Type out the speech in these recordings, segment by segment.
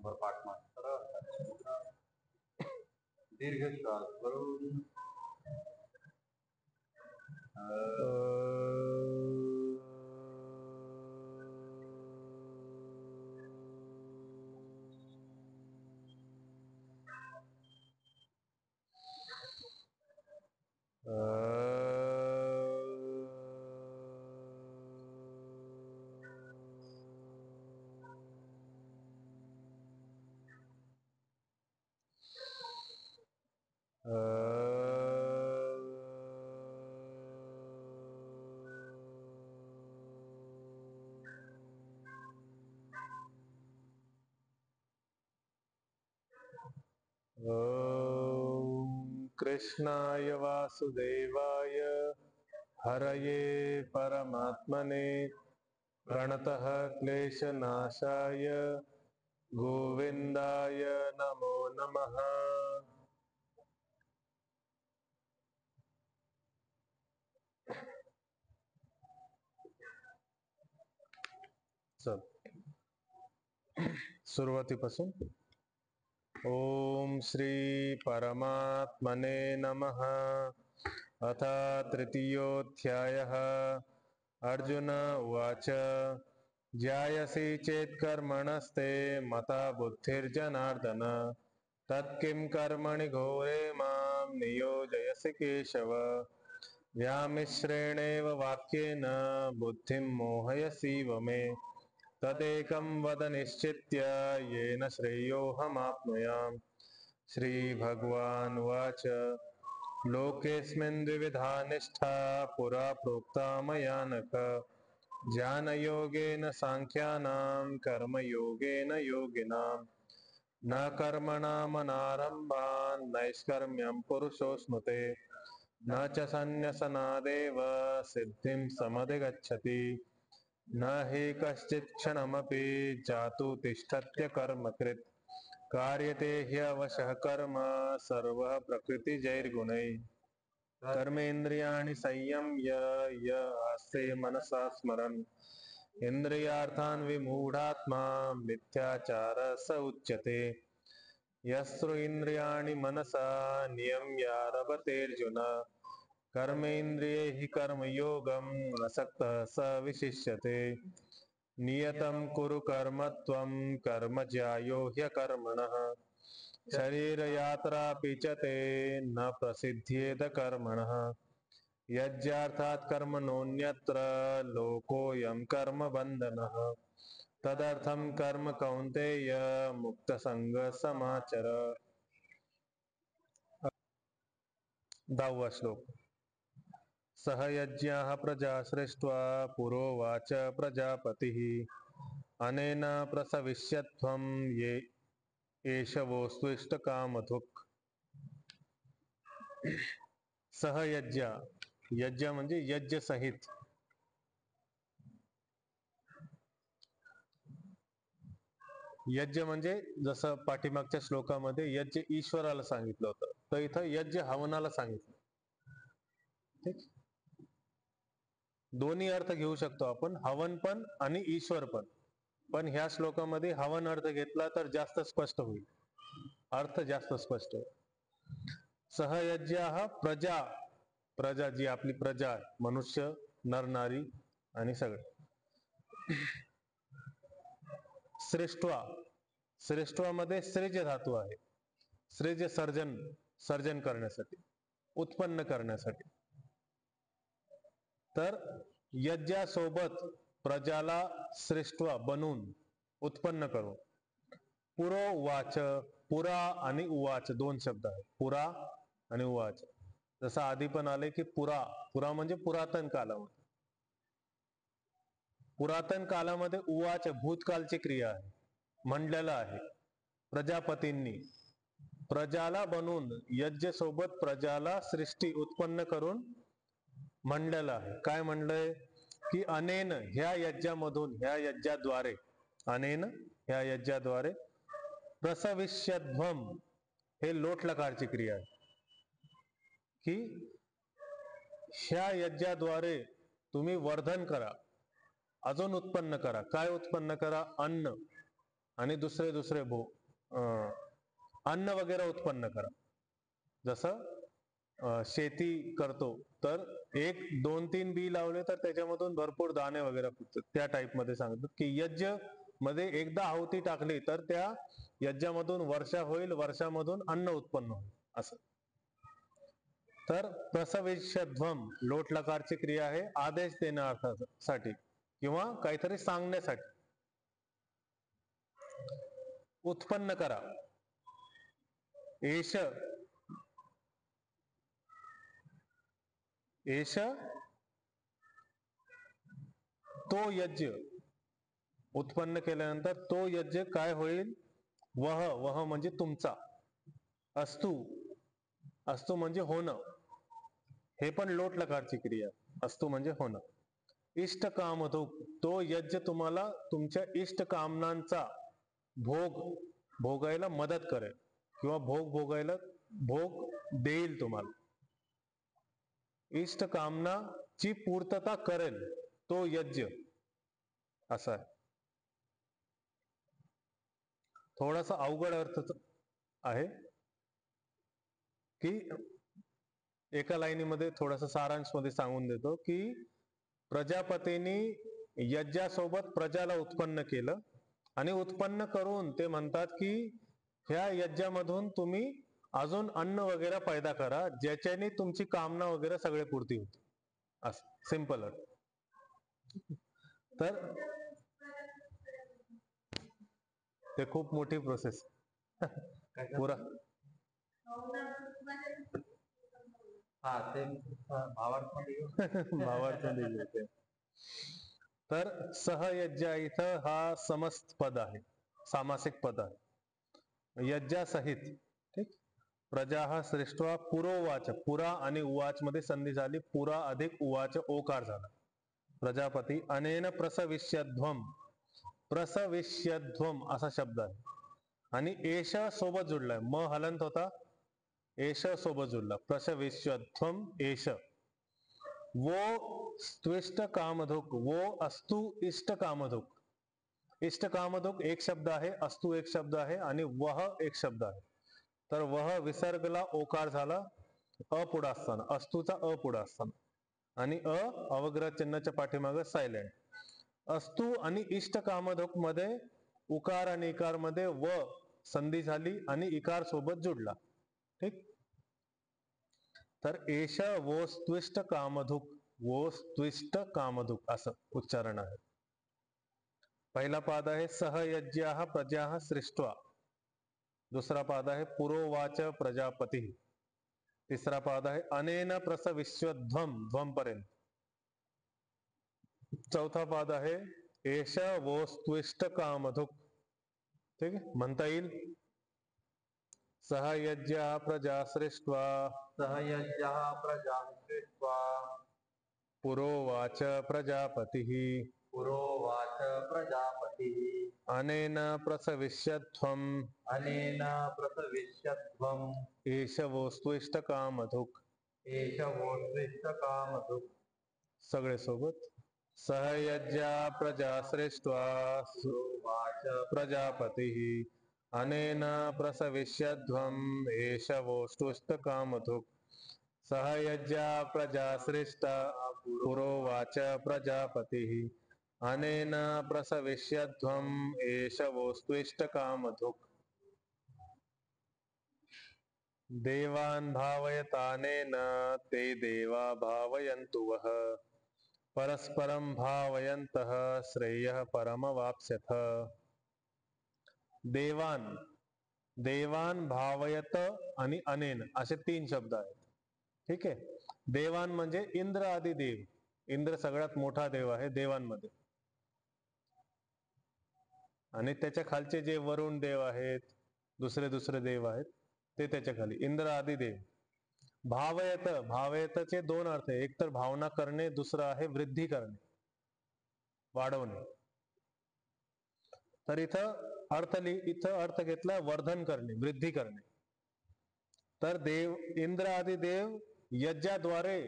पाठ मात्र दीर्घ श्वास करून ॐ कृष्णाय वासुदेवाय हरये परमात्मने प्रणतः क्लेशनाशाय गोविंदाय नमो नमः। सुरुवातीपासून ओम श्री परमात्मने नमः। अथ तृतीयोऽध्यायः। अर्जुन उवाच ज्यायसि चेत् कर्मणस्ते मता बुद्धिर्जनार्दन तत्किं कर्मणि घोरे मां नियोजयसि केशव। व्यामिश्रेणेव वाक्येन बुद्धिं मोहयसीव मे तदेकं वद निश्चित्य येन श्रेयोऽहमाप्नुयाम्। श्रीभगवानुवाच लोकेऽस्मिन् द्विविधा निष्ठा पुरा प्रोक्ता मया नघ। ज्ञानयोगेन साङ्ख्यानां कर्मयोगेन योगिनाम्। न कर्मणामनारम्भान् नैष्कर्म्यं पुरुषोऽश्नुते न च सन्न्यसनादेव सिद्धिं समधिगच्छति। न हि कश्चित् क्षणमपि जातु तिष्ठत्य कर्मकृत् कार्यते ह्यवशः कर्म सर्वः प्रकृतिजैर्गुणैः। कर्मेन्द्रियाणि संयम्य य आस्ते मनसा स्मरन् इन्द्रियार्थान् विमूढात्मा मिथ्याचारः स उच्यते। यस्त्रो इन्द्रियाणि मनसा नियम्यारभतेऽर्जुन कर्मेन्द्रियैः कर्मयोगम् असक्तः स विशिष्यते। नियतं कुरु कर्म त्वं कर्म ज्यायो ह्यकर्मणः शरीरयात्रापि च ते न प्रसिद्ध्येद कर्मणः। यज्ञार्थात् कर्मणोऽन्यत्र लोकोऽयं कर्मबन्धनः तदर्थं कर्म कौन्तेय मुक्तसंगः समाचर। 10वा श्लोक। सह यज्ञाः प्रजा सृष्ट्वा पुरोवाच प्रजापतिः अनेन प्रसविष्यत्वं ये एष वोस्तु इष्टकामधुक्। सह यज्ञ, यज्ञ म्हणजे यज्ञ सहित। यज्ञ म्हणजे जसं पाठीमागच्या श्लोकामध्ये यज्ञ ईश्वराला सांगितलं होतं, तर इथं यज्ञ हवनाला सांगितलं। ठीक, दोन्ही अर्थ घेऊ शकतो आपण, हवन पण आणि ईश्वर पण। पण ह्या श्लोकामध्ये हवन अर्थ घेतला तर जास्त स्पष्ट होईल, अर्थ जास्त स्पष्ट होईल। सहयज्ञाः प्रजा, प्रजा जी आपली प्रजा आहे, मनुष्य नर नारी आणि सगळे। सृष्ट्वा, सृष्ट्वा मध्ये सृज धातू आहे। सृज सर्जन, सर्जन करण्यासाठी, उत्पन्न करण्यासाठी। तर यज्ञासोबत प्रजाला सृष्ट्वा बनवून, उत्पन्न करून। पुरोवाच, पुरा आणि उवाच दोन शब्द आहेत, पुरा आणि उवाच। जसं आधी पण आले की पुरा, पुरा म्हणजे पुरातन कालामध्ये। पुरातन कालामध्ये उवाच भूतकालची क्रिया आहे, म्हणलेलं आहे प्रजापतींनी। प्रजाला बनवून, यज्ञ सोबत प्रजाला सृष्टी उत्पन्न करून म्हणलेलं आहे। काय म्हणलंय की अनेन, ह्या यज्ञामधून, ह्या यज्ञाद्वारे, अनेन ह्या यज्ञाद्वारे प्रसविष्यध्वम, हे लोट लकारची क्रिया आहे की ह्या यज्ञाद्वारे तुम्ही वर्धन करा, अजून उत्पन्न करा। काय उत्पन्न करा? अन्न, आणि दुसरे दुसरे अन्न वगैरे उत्पन्न करा. जसं शेती करतो तर एक दोन तीन बी लावले तर त्याच्यामधून भरपूर दाणे वगैरे फुटतात. त्या टाइप मध्ये सांगतात की यज्ञ मध्ये एकदा आहुती टाकली तर त्या यज्ञामधून वर्षा होईल, वर्षामधून अन्न उत्पन्न होईल असं. तर प्रसविष्यध्वम लोट लकारची क्रिया आहे आदेश देण्यासाठी किंवा काहीतरी सांगण्यासाठी. उत्पन्न करा. एष एष तो यज्ञ. उत्पन्न केल्यानंतर तो यज्ञ काय होईल? वह वह म्हणजे तुमचा. अस्तु अस्तु म्हणजे होणं. हे पण लोट लकारची क्रिया. अस्तु म्हणजे होणं. इष्ट कामधुक तो यज्ञ तुम्हाला तुमच्या इष्ट कामनांचा भोग भोगायला मदत करेल किंवा भोग देईल तुम्हाला. इष्ट कामनाची पूर्तता करेल तो यज्ञ असा आहे. थोडासा अवघड अर्थ आहे की एका लाईनीमध्ये थोडासा सारांश मध्ये सांगून देतो की प्रजापतींनी यज्ञासोबत प्रजाला उत्पन्न केलं आणि उत्पन्न करून ते म्हणतात की ह्या यज्ञामधून तुम्ही अजून अन्न वगैरे पैदा करा ज्याच्याने तुमची कामना वगैरे सगळे पूर्ती होते. असं सिंपल अर्थ. तर ते खूप मोठी प्रोसेस पुरा भावार्थमध्ये घेते. तर सहयज्ञ इथं हा समस्त पद आहे, सामासिक पद आहे. यज्ञासहित. ठीक. प्रजा सृष्ट्वा पुरोवाच. पुरा आणि उवाच मध्ये संधी झाली. पुरा अधिक उवाच ओकार झाला. प्रजापती अनेन प्रसविष्यध्वम. प्रसविष्यध्वम असा शब्द आहे आणि एष सोबत जुडलाय. म हलंत होता, एष सोबत जुडला. प्रसविष्यध्वम एष. वो स्त्विष्ट कामधुक. वो अस्तु इष्ट कामधुक. इष्ट कामधुक एक शब्द आहे, अस्तु एक शब्द आहे आणि वह एक शब्द आहे. तर वह विसर्गला ओकार झाला अ पुढे असताना, अस्तुचा अ पुढे असताना आणि अवग्रह चिन्हाच्या पाठीमागे सायलेंट. अस्तु आणि इष्ट कामधुक मध्ये उकार आणि इकार मध्ये व संधी झाली आणि इकार सोबत जुडला. ठीक. तर एष वो स्त्विष्ट कामधुक. वो स्त्विष्ट कामधुक असं उच्चारण आहे. पहिला पाद आहे सहयज्ञ प्रजा सृष्ट्वा. दुसरा पाद आहे पुरोवाच प्रजापती. तिसरा पाद आहे अनेन प्रसविष्यध्वम, ध्वम पर्यंत. चौथा पाद आहे एष वो स्त्विष्ट कामधुक. ठीक आहे, म्हणता येईल. सहयज्ञ प्रजा सृष्ट्वा. सहयज्ञ प्रजा सृष्ट्वा. पुरोवाच प्रजापतिः. पुरोवाच प्रजापतिः. अनेन प्रसविष्यध्वम्. अनेन प्रसविष्यध्वम्. एष वो स्त्विष्ट कामधुक. एष वो स्त्विष्ट कामधुक. सगळे सोबत. सहयज्ञ प्रजा सृष्ट्वा. पुरोवाच प्रजापतिः. अनेन प्रसविष्यध्वम्. एष वो स्त्विष्ट कामधुक. सहयज्ञ प्रजा सृष्टा. पुरोवाच प्रजापतिः. अनेन प्रसविष्यध्वम्. एष वो स्त्विष्ट कामधुक. देवान् भावयतानेन ते देवा भावयन्तु वः. परस्परं भावयन्तः श्रेयः परमवाप्स्यथ. देवान, देवान भावयत आणि अनेन असे तीन शब्द आहेत. ठीक आहे. देवान म्हणजे इंद्र आदी देव. इंद्र सगळ्यात मोठा देव आहे देवांमध्ये आणि त्याच्या खालचे जे वरुण देव आहेत, दुसरे दुसरे देव आहेत ते त्याच्या खाली. इंद्र आदी देव. भावयत, भावयतचे दोन अर्थ आहे. एक तर भावना करणे, दुसरा आहे वृद्धी करणे, वाढवणे. तर इथं अर्थ घेतला वर्धन करणे, वृद्धी करणे. तर देव, इंद्र आदी देव यज्ञाद्वारे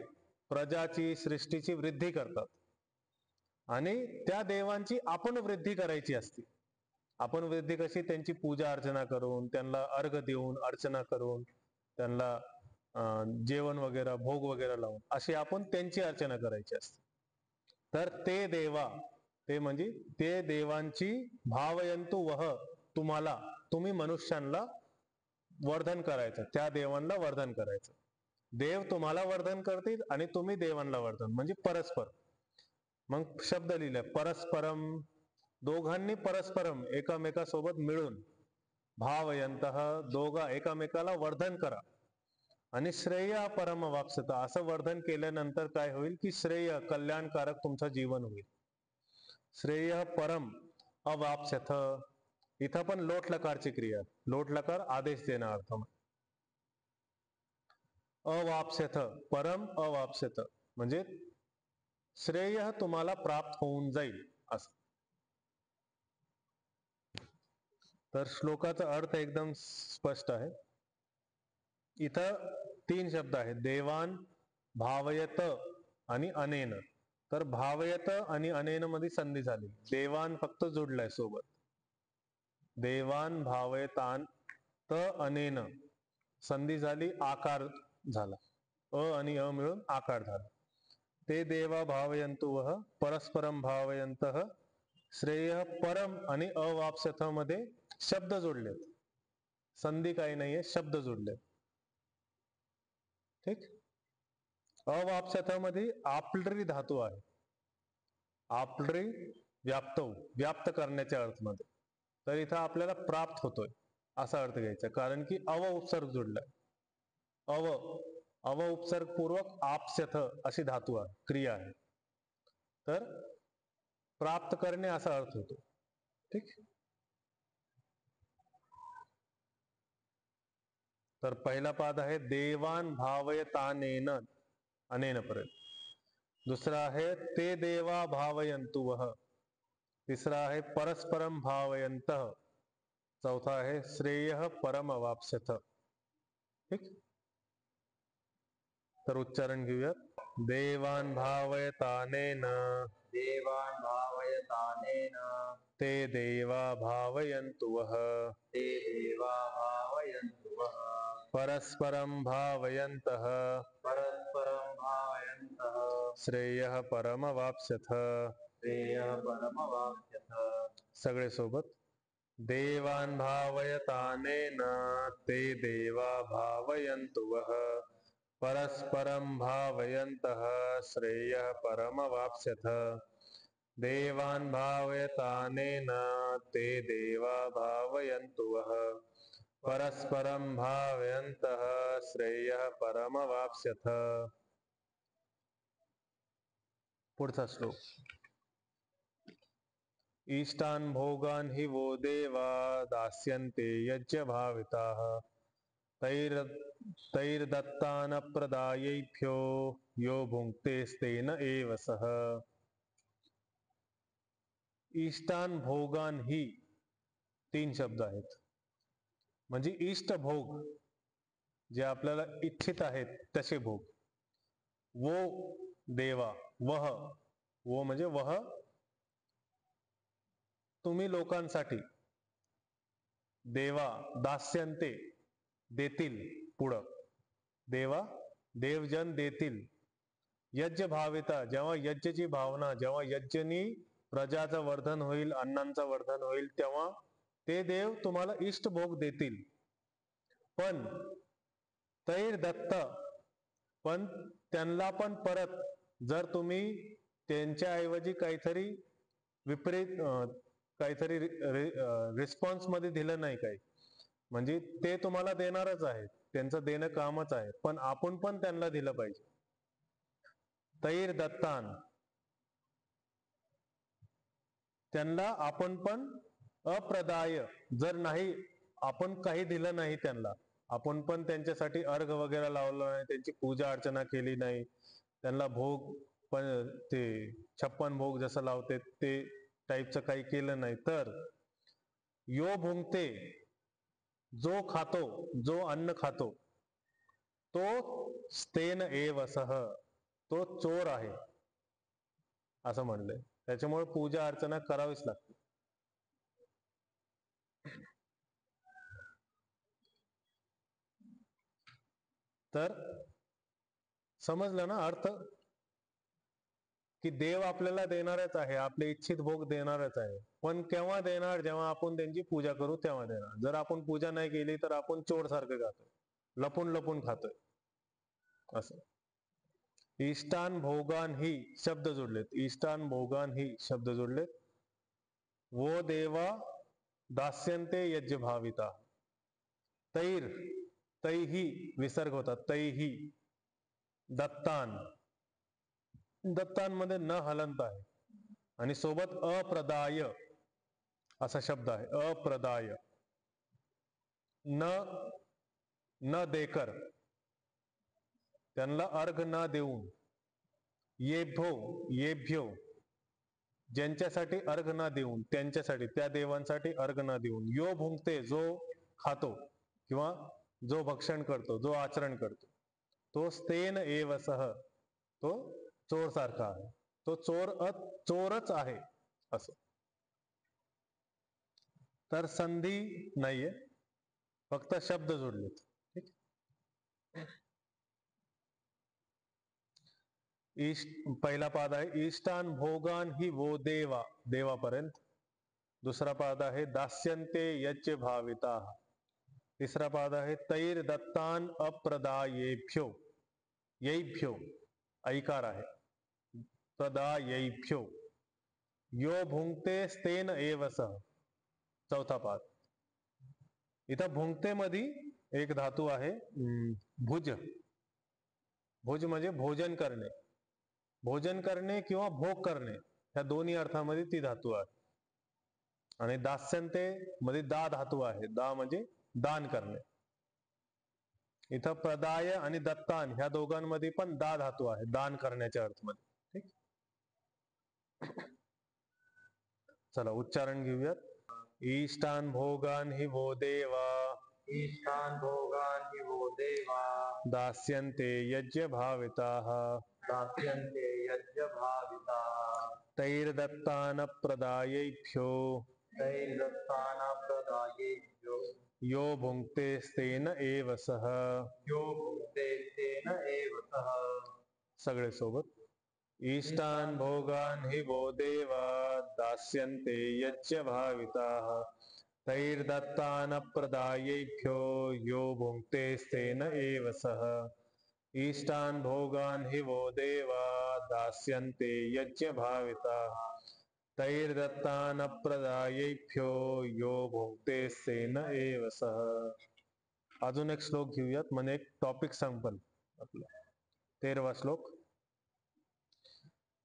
प्रजाची, सृष्टीची वृद्धी करतात आणि त्या देवांची आपण वृद्धी करायची असते. आपण वृद्धी कशी त्यांची पूजा अर्चना करून, त्यांना अर्घ देऊन, अर्चना करून, त्यांना जेवण वगैरे भोग वगैरे लावून अशी आपण त्यांची अर्चना करायची असते. तर ते देवा, ते म्हणजे ते देवांची भावयंतु वह, तुम्हाला, तुम्ही मनुष्यांना वर्धन करायचं, त्या देवांना वर्धन करायचं. देव तुम्हाला वर्धन करतील आणि तुम्ही देवांना वर्धन, म्हणजे परस्पर. मग शब्द लिहिलाय परस्परम, दोघांनी परस्परम एकामेकासोबत मिळून, भावयंतः दोघा एकामेकाला वर्धन करा. आणि श्रेय परम वाप्स्यत, असं वर्धन केल्यानंतर काय होईल की श्रेय कल्याणकारक तुमचं जीवन होईल. श्रेय परम अवाप्स्यथ, इथं पण लोट लकारची क्रिया, लोट लकार आदेश देणं अर्थ. अवाप्स्यथ, परम अवाप्स्यथ म्हणजे श्रेय तुम्हाला प्राप्त होऊन जाईल असं. तर श्लोकाचा अर्थ एकदम स्पष्ट आहे. इथं 3 शब्द आहेत, देवान, भावयत आणि अनेन. तर भावयत आणि अनेन मध्ये संधी झाली, देवान फक्त जोडलाय सोबत. देवान भावयतान त अनेन संधी झाली, आकार झाला, अ आणि अ मिळून आकार झाला. ते देवा भावयंतु वह परस्परम भावयंतः, श्रेय परम आणि अवाप्स्यथ मध्ये शब्द जोडलेत, संधी काही नाहीये, शब्द जोडलेत. ठीक. अवाप्स्यथ मध्ये आपलरी धातू आहे, आपलरी व्याप्तव, व्याप्त करण्याच्या अर्थमध्ये. तर इथं आपल्याला प्राप्त होतोय असा अर्थ घ्यायचा, कारण की अव उपसर्ग जोडलाय. अव उपसर्ग पूर्वक आप्स्यथ अशी धातू आहे, क्रिया आहे. तर प्राप्त करणे असा अर्थ होतो. ठीक. तर पहिला पाद आहे देवान भावयतानेन, अनेन पर्यंत. दुसरा आहे ते देवा भावयंतु वह. तिसरा आहे परस्परम भावयंतः. चौथा आहे श्रेय परम अवाप्स्यथ. ठीक. तर उच्चारण घेऊयात. देवान भावयतानेन, देवान् भावयतानेन, ते देवा भावयन्तु वः, ते देवा भावयन्तु वः, परस्परं भावयन्तः, परस्परं भावयन्तः, श्रेयः परमवाप्स्यथ. श्रेयः परमवाप्स्यथ. सगळे सोबत. देवान् भावयतानेन, ते देवा भावयन्तु वः, परस्परं भावयन्तः, श्रेयः परमवाप्स्यथ. देवान् भावयतानेन, ते देवा भावयन्तु वः, परस्परं भावयन्तः, श्रेयः परमवाप्स्यथ. पुढचा श्लोक. इष्टान् भोगान् हि वो देवा दास्यन्ते यज्ञ भाविताः, तैर्दत्तान प्रदायैभ्यो यो भुङ्क्तेस्तेन एव सः. इष्टान भोगान ही 3 शब्द आहेत, म्हणजे इष्ट भोग, जे आपल्याला इच्छित आहेत तसे भोग. वो देवा, वह, वो म्हणजे वह तुम्ही लोकांसाठी, देवा दास्यन्ते देतील, पुढं देवा देवजन देतील, यज्ञ भाविता जेव्हा यज्ञची भावना, जेव्हा यज्ञनी प्रजाचं वर्धन होईल, अन्नांचं वर्धन होईल, तेव्हा ते देव तुम्हाला इष्ट भोग देतील. पण तैर दत्त, पण त्यांना पण परत, जर तुम्ही त्यांच्या ऐवजी काहीतरी विपरीत काहीतरी रिस्पॉन्स मध्ये दिलं नाही, काही म्हणजे ते तुम्हाला देणारच आहेत, त्यांचं देणं कामच आहे, पण आपण पण त्यांना दिलं पाहिजे. तैर दत्तान, त्यांना आपण पण अप्रदाय, जर नाही आपण काही दिलं नाही त्यांना, आपण पण त्यांच्यासाठी अर्घ वगैरे लावलं नाही, त्यांची पूजा अर्चना केली नाही, त्यांना भोग पण ते 56 भोग जसं लावते ते टाईपचं काही केलं नाही, तर यो भुंगते, जो खातो, जो अन्न खातो, तो स्तेन एव सह, तो चोर आहे असं म्हणलंय. त्याच्यामुळे पूजा अर्चना करावीच लागते. तर समजलं ना अर्थ, की देव आपल्याला देणारच आहे, आपले इच्छित भोग देणारच आहे, पण केव्हा देणार? जेव्हा आपण त्यांची पूजा करू तेव्हा देणार. जर आपण पूजा नाही केली तर आपण चोर सारखं खातोय, लपून लपून खातोय असं. इष्टान भोगान ही शब्द जोडलेत, इष्टान भोगान ही शब्द जोडलेत. वो देवा दास्यन्ते यज्ञ भाविता. तैर, तैही विसर्ग होता, तैही. दत्तान, दत्तांमध्ये न हलंत आहे आणि सोबत अप्रदाय असा शब्द आहे, अप्रदाय. न, न देकर, त्यांना अर्घ न देऊन. येभ्यो, येभ्यो, ज्यांच्यासाठी अर्घ न देऊन, त्यांच्यासाठी, त्या देवांसाठी अर्घ न देऊन. यो भुंगते, जो खातो किंवा जो भक्षण करतो, जो आचरण करतो, तो स्तेन एव सह, तो चोर सारखा आहे, तो चोरच आहे असं. तर संधी नाहीये, फक्त शब्द जोडलेत. ठीक. पहिला पाद आहे इष्टान भोगान ही वो देवा, देवापर्यंत. दुसरा पाद आहे दास्यन्ते यज्ञ भाविता. तिसरा पाद आहे तैर दत्तान अप्रदायेभ्यो, येभ्यो ऐकार आहे, प्रदायेभ्यो. यो भुंगते स्तेन एव सह. चौथा पाद. इथं भुंगते मध्ये एक धातू आहे भुज. भुज म्हणजे भोजन करणे, भोजन करणे किंवा भोग करणे, या दोन्ही अर्थामध्ये ती धातू आहे. आणि दास्यन्ते मध्ये दा धातू आहे, दा म्हणजे दान करणे. इथं प्रदाय आणि दत्तान ह्या दोघांमध्ये पण दा धातू आहे, दान करण्याच्या अर्थमध्ये. ठीक. चला उच्चारण घेऊयात. इष्टान भोगान हि वो देवा, ईशान भोगान हि वो देवा दास्यन्ते यज्ञ भाविताः, दास्यन्ते यज्ञ भाविता तैर्दत्तान प्रदायेभ्यो, तैर्दत्तानप्रदायेभ्यो यो भुंक्ते स्तेन एव सः. यो भुक्ते तेन एव सः. सगळे सोबत. इष्टान भोगान हि वो देवा दास्यन्ते यज्ञ भाविताः, तैर्दत्तान प्रदायेभ्यो यो भुंक्ते स्तेन एव सः. इष्टान भोगान हि वो देवा दास्यन्ते यज्ञ भाविताः, तैर्दत्तान प्रदायेभ्यो यो भुंक्ते स्तेन एव सः. अजून एक श्लोक घेऊयात, म्हणजे एक टॉपिक संपल आपला. 13वा श्लोक.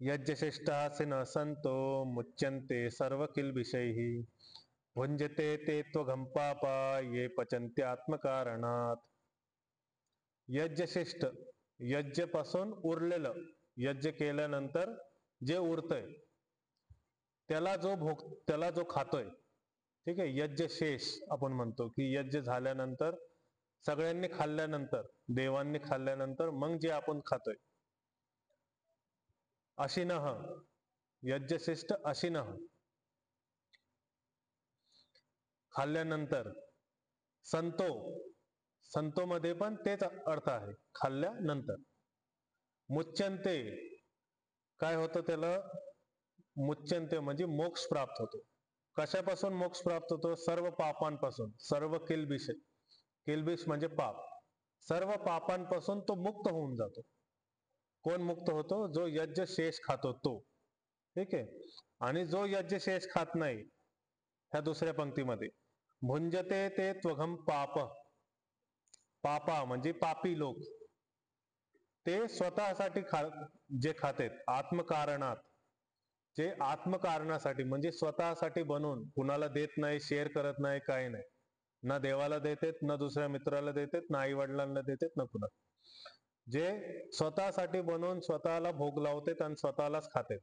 यज्ञशिष्टासिन संतो मुच्यन्ते सर्व किल्बिषैः, भुंजते ते त्वघं पापा ये पचन्ते आत्मकारणात्. यज्ञशिष्ट, यज्ञ पासून उरलेलं, यज्ञ केल्यानंतर जे उरतंय त्याला जो खातोय. ठीक आहे. यज्ञ शेष आपण म्हणतो, की यज्ञ झाल्यानंतर सगळ्यांनी खाल्ल्यानंतर, देवांनी खाल्ल्यानंतर मग जे आपण खातोय. अशिनः, यज्ञशिष्ट अशिनः, खाल्ल्यानंतर. संतो, संतो मध्ये पण तेच अर्थ आहे, खाल्ल्यानंतर. मुच्यन्ते, काय होतं त्याला? मुच्यन्ते म्हणजे मोक्ष प्राप्त होतो. कशापासून मोक्ष प्राप्त होतो? सर्व पापांपासून, सर्व किल्बिष, किल्बिष म्हणजे पाप, सर्व पापांपासून तो मुक्त होऊन जातो. कोण मुक्त होतो? जो यज्ञ शेष खातो तो. ठीक आहे. आणि जो यज्ञ शेष खात नाही, ह्या दुसऱ्या पंक्तीमध्ये भुंजते ते त्वघं पाप, पापा म्हणजे पापी लोक, ते स्वतःसाठी जे खातेत, आत्मकारणात, जे आत्मकारणासाठी म्हणजे स्वतःसाठी बनवून कुणाला देत नाही, शेअर करत नाही, काही नाही. ना देवाला देतेत, ना दुसऱ्या मित्राला देतेत, ना आई वडिलांना देतेत, ना कुणा. जे स्वतःसाठी बनवून स्वतःला भोग लावतेत आणि स्वतःलाच खातेत,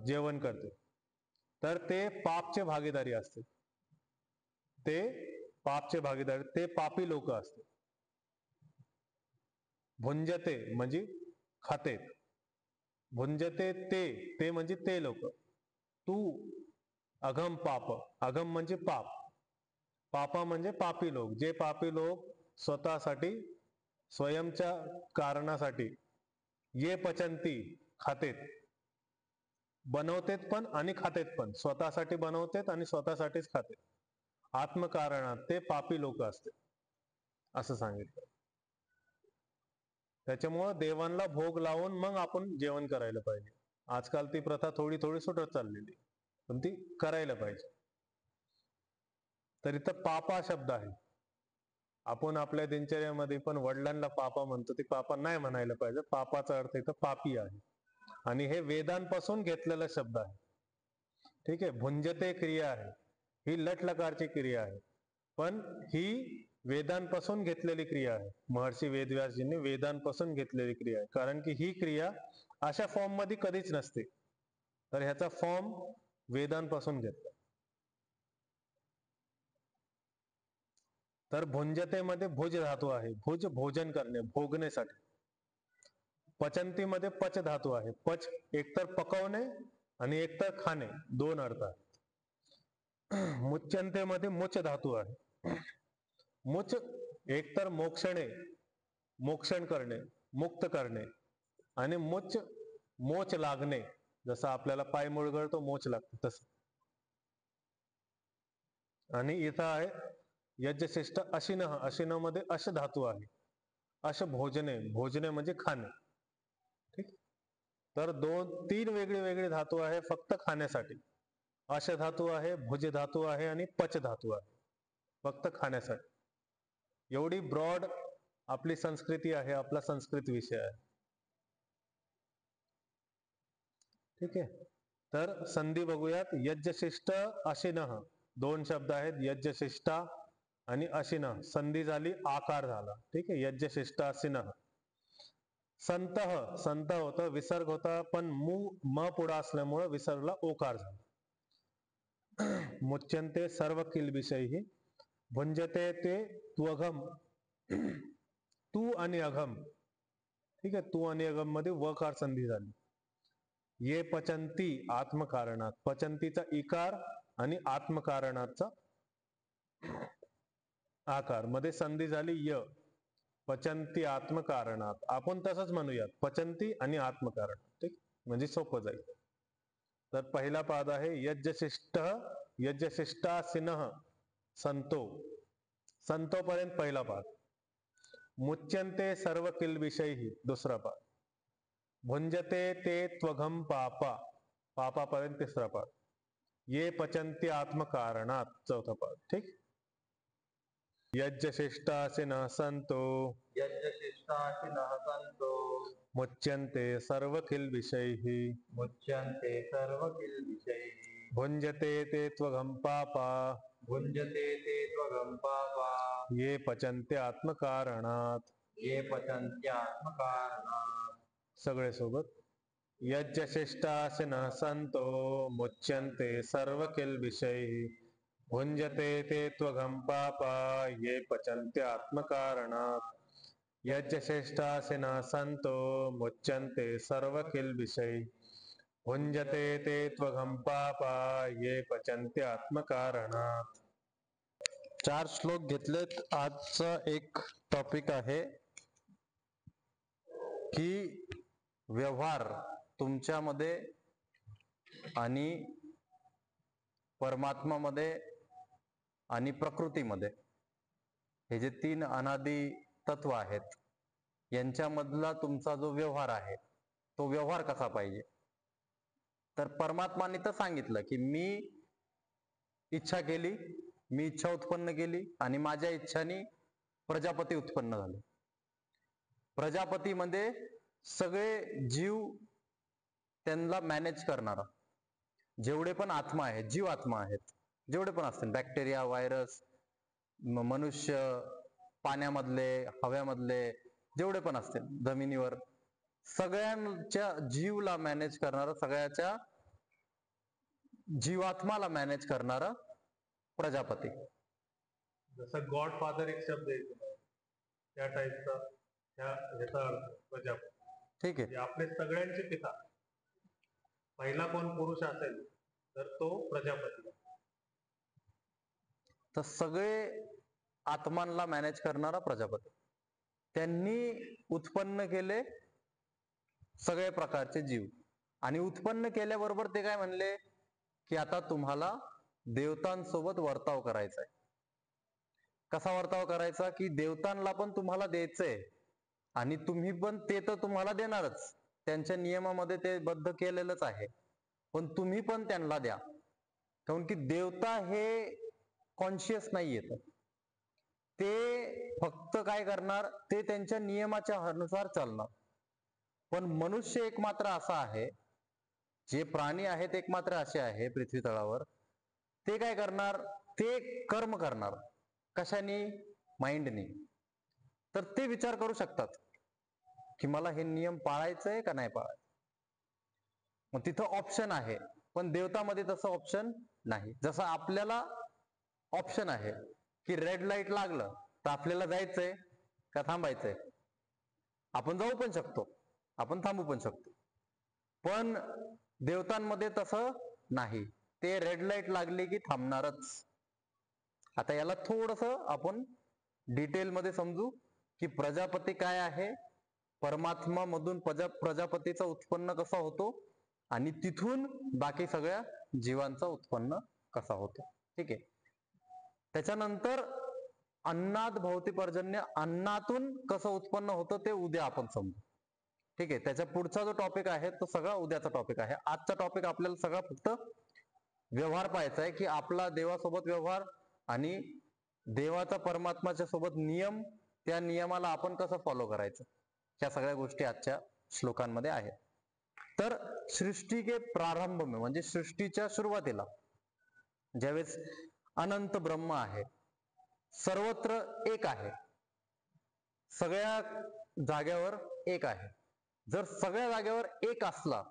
जेवण करते, तर ते पापचे भागीदारी असते. ते पापचे भागीदारी, ते पापी लोक असते. भुंजते म्हणजे खातेत, भुंजते ते म्हणजे ते लोक. तू अघम पाप, अघम म्हणजे पाप, पापा म्हणजे पापी लोक, जे पापी लोक स्वतःसाठी स्वयंच्या कारणासाठी ये पचंती खातेत, बनवतेत पण आणि खातेत पण, स्वतःसाठी बनवतेत आणि स्वतःसाठीच खातेत. आत्मकारणात ते पापी लोक असते असं सांगितलं. त्याच्यामुळं देवांना भोग लावून मग आपण जेवण करायला पाहिजे. आजकाल ती प्रथा थोडी थोडी सुटत चाललेली, पण ती करायला पाहिजे. तर इथं पापा शब्द आहे. आपण आपल्या दिनचर्यामध्ये पण वडिलांना पापा म्हणतो, ते पापा नाही म्हणायला पाहिजे. पापाचा अर्थ इथं पापी आहे आणि हे वेदांपासून घेतलेला शब्द आहे. ठीक आहे. भुंजते क्रिया आहे, ही लट लकारची क्रिया आहे, पण ही वेदांपासून घेतलेली क्रिया आहे. महर्षी वेदव्यासजींनी वेदांपासून घेतलेली क्रिया आहे, कारण की ही क्रिया अशा फॉर्म मध्ये कधीच नसते. तर ह्याचा फॉर्म वेदांपासून घेतला. तर भुंजतेमध्ये भुज धातू आहे. भुज भोजन करणे, भोगण्यासाठी. पचंतीमध्ये पच धातू आहे. पच एकतर पकवणे आणि एकतर खाणे, दोन अर्थ आहेत. मुच्यंतेमध्ये मुच धातू आहे. मुच एकतर मोक्षणे, मोक्षण करणे, मुक्त करणे, आणि मुच मोच लागणे, जसं आपल्याला पाय मुळगळतो मोच लागतो तसं. आणि इथं आहे यज्ञशिष्ट अशिनः, अशिनः मध्ये अश धातू आहे. अश भोजने, भोजने म्हणजे खाणे. ठीक. तर तीन वेगळे वेगळे धातू आहे फक्त खाण्यासाठी. अश धातू आहे, भुज धातू आहे आणि पच धातू आहे फक्त खाण्यासाठी. एवढी ब्रॉड आपली संस्कृती आहे, आपला संस्कृत विषय आहे. ठीक आहे. तर संधी बघूयात. यज्ञशिष्ट अशिनः, दोन शब्द आहेत, यज्ञशिष्टा आणि अशिनः. संधी झाली, आकार झाला. ठीक आहे. यज्ञशिष्ट अशिनः. संतः, संत होतं, विसर्ग होता, पण म पुढं असल्यामुळं विसर्गला ओकार झाला. मुच्यंते सर्व किल्बिषयी. भुंजते ते त्वघम, तू आणि अघम. ठीक आहे. तू आणि अघम मध्ये वकार संधी झाली. ये पचंती आत्मकारणात, पचंतीचा इकार आणि आत्मकारणाचा आकार मध्ये संधी झाली य. पचंती आत्मकारणात. आपण तसंच म्हणूयात, पचंती आणि आत्मकारण. ठीक, म्हणजे सोपं जाईल. तर पहिला पाद आहे यज्ञशिष्ट, यज्ञशिष्टासिनः संतो. संतो पर्यंत पहिला पाद. मुच्यंते सर्व किल्बिषयी दुसरा पाद. भुंजते ते त्वघम पापा, पापापर्यंत तिसरा पाद. ये पचंती आत्मकारणात चौथा पाद. ठीक. यज्ञशिष्टासिनः संतो, यज्ञशिष्टाशिनः सन्तो, मुच्यन्ते सर्व किल्बिषैः, मुच्यन्ते सर्वकिल्बिषैः, भुंजते ते त्वघम पापा, भुञ्जते ते त्वगं पापा, ये पचन्ते आत्मकारणात. ये पचन्त्यात्मकारणात्. सगळे सोबत. यज्ञशिष्टासिनः संतो, मुच्यन्ते सर्व किल्बिषैः, भुंजते ते त्वघम पापा, ये पचन्ते आत्मकारणात्. यज्ञशिष्टासिनः संतो, मुच्यन्ते सर्व किल्बिषैः, भुंजते ते त्वघम पापा, ये पचन्ते आत्मकारणात्. 4 श्लोक घेतलेत. आजचा एक टॉपिक आहे की व्यवहार तुमच्यामध्ये आणि परमात्मामध्ये आणि प्रकृतीमध्ये, हे जे 3 अनादी तत्व आहेत, यांच्यामधला तुमचा जो व्यवहार आहे, तो व्यवहार कसा पाहिजे. तर परमात्माने तर सांगितलं की मी इच्छा केली, मी इच्छा उत्पन्न केली आणि माझ्या इच्छानी प्रजापती उत्पन्न झाले. प्रजापतीमध्ये सगळे जीव, त्यांना मॅनेज करणारा, जेवढे पण आत्मा आहेत, जीव आत्मा आहेत, जेवढे पण असतील, बॅक्टेरिया, व्हायरस, मनुष्य, पाण्यामधले, हव्यामधले, जेवढे पण असतील, जमिनीवर, सगळ्यांच्या जीवला मॅनेज करणारा, सगळ्याच्या जीवात्माला मॅनेज करणारा प्रजापती. जसं गॉड फादर एक शब्द येतो, त्या टाईपचा ह्याचा अर्थ प्रजापती. ठीक आहे. आपले सगळ्यांचे पिता. पहिला कोण पुरुष असेल तर तो प्रजापती. तर सगळे आत्मांना मॅनेज करणारा प्रजापती. त्यांनी उत्पन्न केले सगळे प्रकारचे जीव, आणि उत्पन्न केल्याबरोबर ते काय म्हणले की आता तुम्हाला देवतांसोबत वर्ताव करायचा आहे. कसा वर्ताव करायचा की देवतांना पण तुम्हाला द्यायचंय आणि तुम्ही पण ते तर तुम्हाला देणारच, त्यांच्या नियमामध्ये ते बद्ध केलेलंच आहे, पण तुम्ही पण त्यांना द्या. काऊन की देवता हे कॉन्शियस नाही येत, ते फक्त काय करणार, ते त्यांच्या नियमाच्या अनुसार चालणार. पण मनुष्य एक मात्र असा आहे, जे प्राणी आहेत एक मात्र असे आहे पृथ्वी तळावर, ते काय करणार, ते कर्म करणार. कशाने? माइंडने. तर ते विचार करू शकतात की मला हे नियम पाळायचंय का नाही पाळायचं. मग तिथं ऑप्शन आहे, पण देवतामध्ये तसं ऑप्शन नाही. जसं आपल्याला ऑप्शन आहे की रेड लाईट लागलं तर आपल्याला जायचंय का थांबायचंय. आपण जाऊ पण शकतो, आपण थांबू पण शकतो. पण देवतांमध्ये तसं नाही, ते रेड लाईट लागली की थांबणारच. आता याला थोडस आपण डिटेलमध्ये समजू की प्रजापती काय आहे, परमात्मा मधून प्रजापतीचा उत्पन्न कसा होतो, आणि तिथून बाकी सगळ्या जीवांचा उत्पन्न कसा होतो. ठीक आहे. त्याच्यानंतर अन्नात भवती पर्जन्य, अन्नातून कसं उत्पन्न होतं ते उद्या आपण समजू. ठीक आहे. त्याच्या पुढचा जो टॉपिक आहे तो सगळा उद्याचा टॉपिक आहे. आजचा टॉपिक आपल्याला सगळा फक्त व्यवहार पाहायचा आहे की आपला देवासोबत व्यवहार आणि देवाचा परमात्माच्या सोबत नियम, त्या नियमाला आपण कसं फॉलो करायचं, ह्या सगळ्या गोष्टी आजच्या श्लोकांमध्ये आहेत. तर सृष्टी के प्रारंभ में, म्हणजे सृष्टीच्या सुरुवातीला ज्यावेळेस अनंत ब्रह्म आहे, सर्वत्र एक आहे, सगळ्या जाग्यावर एक आहे. जर सगळ्या जागेवर एक असला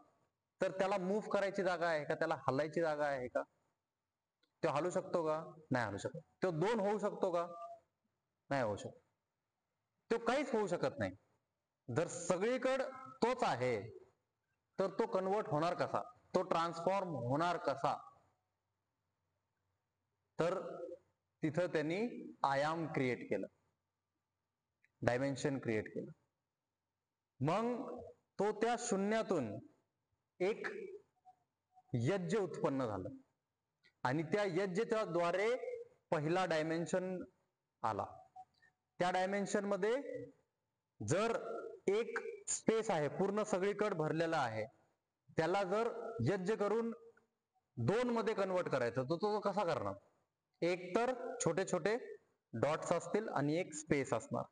तर त्याला मूव्ह करायची जागा आहे का, त्याला हलायची जागा आहे का, तो हलू शकतो का, नाही हलू शकत. तो दोन होऊ शकतो का, नाही होऊ शकत. तो काहीच होऊ शकत नाही. जर सगळीकडे तोच आहे तर तो कन्वर्ट होणार कसा, तो ट्रान्सफॉर्म होणार कसा. तर तिथं त्यांनी आयाम क्रिएट केलं, डायमेन्शन क्रिएट केलं. मग तो त्या शून्यातून एक यज्ञ उत्पन्न झालं, आणि त्या यज्ञाच्या द्वारे पहिला डायमेन्शन आला. त्या डायमेन्शन मध्ये जर एक स्पेस आहे, पूर्ण सगळीकडे भरलेला आहे, त्याला जर यज्ञ करून दोन मध्ये कन्वर्ट करायचं तर तो कसा करणार. एक तर छोटे छोटे डॉट्स असतील आणि एक स्पेस असणार.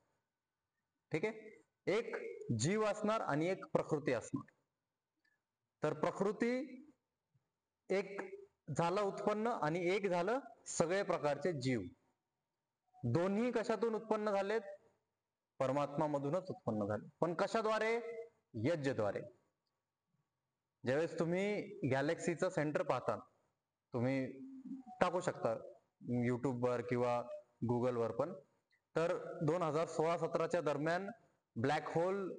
ठीक आहे. एक जीव असणार आणि एक प्रकृती असणार. तर प्रकृती एक झालं उत्पन्न आणि एक झालं सगळे प्रकारचे जीव. दोन्ही कशातून उत्पन्न झालेत, परमात्मा मधूनच उत्पन्न झाले. पण कशाद्वारे, यज्ञद्वारे. ज्यावेळेस तुम्ही गॅलेक्सीचं सेंटर पाहता, तुम्ही टाकू शकता युट्यूबवर किंवा गुगलवर पण, तर 2016-17 दरम्यान ब्लॅक होल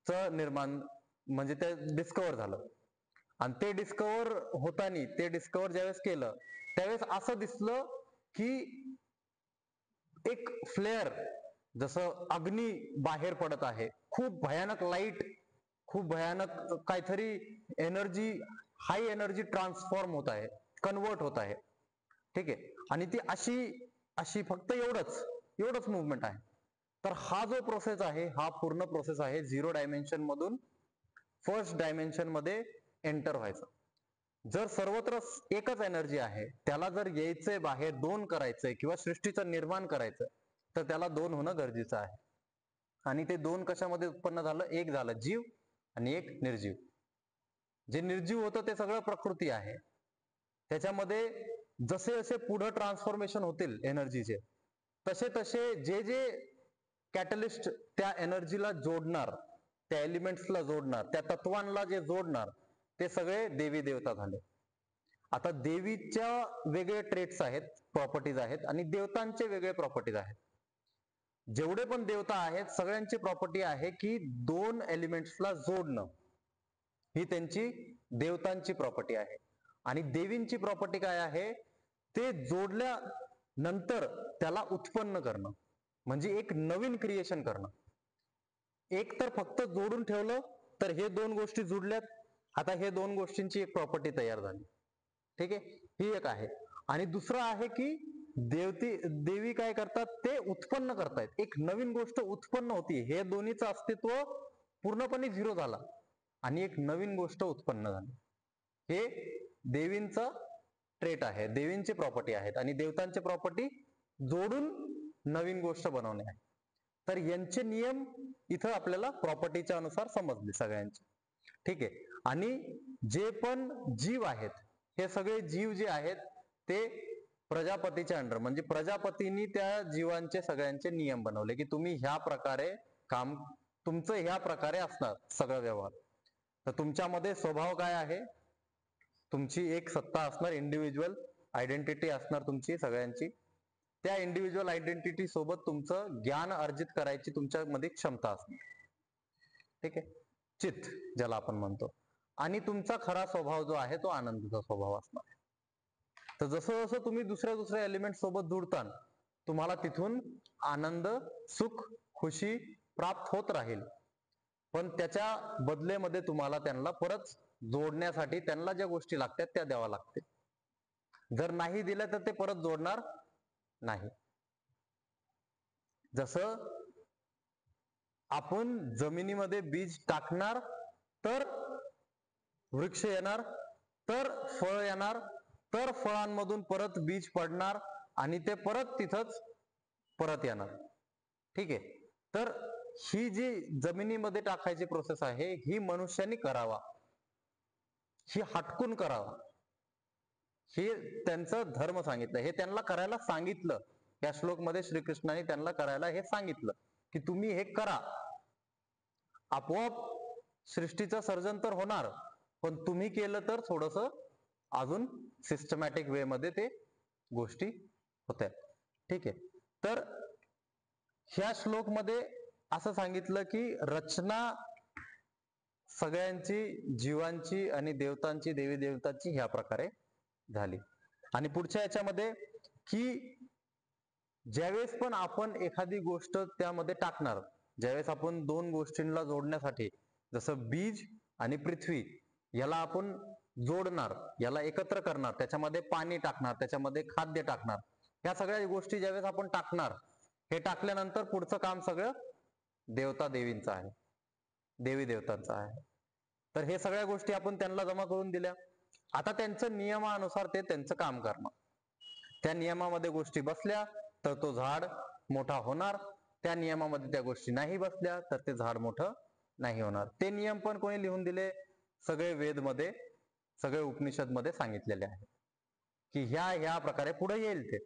च निर्माण, म्हणजे ते डिस्कवर झालं. आणि ते डिस्कवर होताना, ते डिस्कवर ज्यावेळेस केलं त्यावेळेस असं दिसलं की एक फ्लेअर, जसं अग्नी बाहेर पडत आहे, खूप भयानक लाईट, खूप भयानक काहीतरी एनर्जी, हाय एनर्जी ट्रान्सफॉर्म होत आहे, कन्वर्ट होत आहे. ठीक आहे. आणि ती अशी अशी फक्त एवढंच मुवमेंट आहे. तर हा जो प्रोसेस आहे, हा पूर्ण प्रोसेस आहे झिरो डायमेन्शन मधून फर्स्ट डायमेन्शन मध्ये एंटर व्हायचं. जर सर्वत्र एकच एनर्जी आहे, त्याला जर यायचंय बाहेर, दोन करायचंय किंवा सृष्टीचं निर्माण करायचं, तर त्याला दोन होणं गरजेचं आहे. आणि ते दोन कशामध्ये उत्पन्न झालं, एक झालं जीव आणि एक निर्जीव. जे निर्जीव होतं ते सगळं प्रकृती आहे. त्याच्यामध्ये जसे जसे पुढे ट्रान्सफॉर्मेशन होतील एनर्जीचे, तसे तसे जे जे कॅटलिस्ट त्या एनर्जीला जोडणार, त्या एलिमेंट्सला जोडणार, त्या तत्वांना जे जोडणार, ते सगळे देवी देवता झाले. आता देवीच्या वेगळे ट्रेट्स आहेत, प्रॉपर्टीज आहेत, आणि देवतांचे वेगळे प्रॉपर्टीज आहेत. जेवढे पण देवता आहेत सगळ्यांची प्रॉपर्टी आहे की दोन एलिमेंट्सला जोडणं, ही त्यांची देवतांची प्रॉपर्टी आहे. आणि देवींची प्रॉपर्टी काय आहे, ते जोडल्यानंतर त्याला उत्पन्न करणं. म्हणजे एक नवीन क्रिएशन करणं. एक तर फक्त जोडून ठेवलं तर हे दोन गोष्टी जुडल्यात, आता हे दोन गोष्टींची एक प्रॉपर्टी तयार झाली. ठीक आहे, ही एक आहे. आणि दुसरं आहे की देवी काय करतात, ते उत्पन्न करतायत, एक नवीन गोष्ट उत्पन्न होती. हे दोन्हीचं अस्तित्व पूर्णपणे झिरो झाला आणि एक नवीन गोष्ट उत्पन्न झाली. हे देवींचं ट्रेट आहे, देवींची प्रॉपर्टी आहेत. आणि देवतांची प्रॉपर्टी जोडून नवीन गोष्ट बनवणे आहे. तर यांचे नियम इथं आपल्याला प्रॉपर्टीच्या अनुसार समजले सगळ्यांचे. ठीक आहे. आणि जे पण जीव आहेत, हे सगळे जीव जे आहेत ते प्रजापतीच्या अंडर, म्हणजे प्रजापतींनी त्या जीवांचे सगळ्यांचे नियम बनवले की तुम्ही ह्या प्रकारे काम, तुमचं ह्या प्रकारे असणार सगळं व्यवहार. तर तुमच्यामध्ये स्वभाव काय आहे, तुमची एक सत्ता असणार, इंडिव्हिज्युअल आयडेंटिटी असणार तुमची सगळ्यांची. त्या इंडिव्हिज्युअल आयडेंटिटी सोबत तुमचं ज्ञान अर्जित करायची तुमच्यामध्ये क्षमता असणार. ठीक आहे, चित्त ज्याला आपण म्हणतो. आणि तुमचा खरा स्वभाव जो आहे तो आनंदाचा स्वभाव असणार. तर जसं जसं तुम्ही दुसऱ्या एलिमेंट सोबत जुडता, तुम्हाला तिथून आनंद, सुख, खुशी प्राप्त होत राहील. पण त्याच्या बदलेमध्ये तुम्हाला त्यांना परत जोडण्यासाठी त्यांना ज्या गोष्टी लागतात त्या द्याव्या लागतील. जर नाही दिल्या तर ते परत जोडणार नाही. जसं आपण जमिनीमध्ये बीज टाकणार तर वृक्ष येणार, तर फळ येणार, तर फळांमधून परत बीज पडणार आणि ते परत तिथंच परत येणार. ठीक आहे. तर ही जी जमिनीमध्ये टाकायची प्रोसेस आहे ही मनुष्याने करावा, ही हटकून करावा. हे त्यांचं धर्म सांगितलं, हे त्यांना करायला सांगितलं. या श्लोक मध्ये श्रीकृष्णाने त्यांना करायला हे सांगितलं की तुम्ही हे करा. आपोआप सृष्टीचं सर्जन तर होणार, पण तुम्ही केलं तर थोडस अजून सिस्टमॅटिक वे मध्ये ते गोष्टी होत्या. ठीक आहे. तर ह्या श्लोक मध्ये असं सांगितलं की रचना सगळ्यांची, जीवांची आणि देवतांची, देवी देवतांची ह्या प्रकारे झाली. आणि पुढच्या याच्यामध्ये की ज्यावेळेस पण आपण एखादी गोष्ट त्यामध्ये टाकणार, ज्यावेळेस आपण दोन गोष्टींना जोडण्यासाठी, जसं बीज आणि पृथ्वी याला आपण जोडणार, याला एकत्र करणार, त्याच्यामध्ये पाणी टाकणार, त्याच्यामध्ये खाद्य टाकणार, ह्या सगळ्या गोष्टी ज्यावेळेस आपण टाकणार, हे टाकल्यानंतर पुढचं काम सगळं देवता देवींचं आहे, देवी देवतांचं आहे. तर हे सगळ्या गोष्टी आपण त्यांना जमा करून दिल्या. आता त्यांचं नियमानुसार ते त्यांचं काम करणार. त्या नियमामध्ये गोष्टी बसल्या तर तो झाड मोठा होणार, त्या नियमामध्ये त्या गोष्टी नाही बसल्या तर ते झाड मोठं नाही होणार. ते नियम पण कोणी लिहून दिले? सगळे वेदमध्ये, सगळे उपनिषदमध्ये सांगितलेले आहे की ह्या प्रकारे पुढे येईल. ते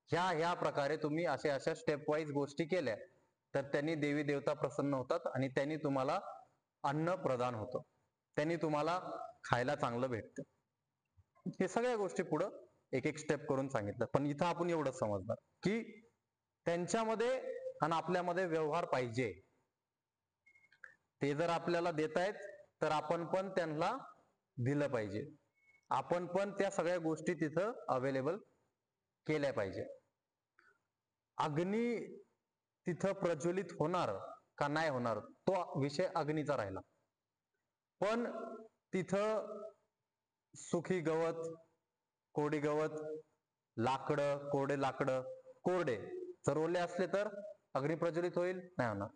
ह्या प्रकारे तुम्ही अशा स्टेप वाईज गोष्टी केल्या तर त्यांनी देवी देवता प्रसन्न होतात आणि त्यांनी तुम्हाला अन्न प्रदान होतं, त्यांनी तुम्हाला खायला चांगलं भेटतं. हे सगळ्या गोष्टी पुढं एक एक स्टेप करून सांगितलं. पण इथं आपण एवढंच समजणार की त्यांच्यामध्ये आणि आपल्यामध्ये व्यवहार पाहिजे. ते जर आपल्याला देतायत तर आपण पण त्यांना दिलं पाहिजे, आपण पण त्या सगळ्या गोष्टी तिथं अवेलेबल केल्या पाहिजे. अग्नी तिथं प्रज्वलित होणार का नाही होणार तो विषय अग्नीचा राहिला. पण तिथं सुखी गवत, कोरडी गवत, लाकडं, कोरडे जर ओले असले तर अग्नी प्रज्वलित होईल, नाही होणार.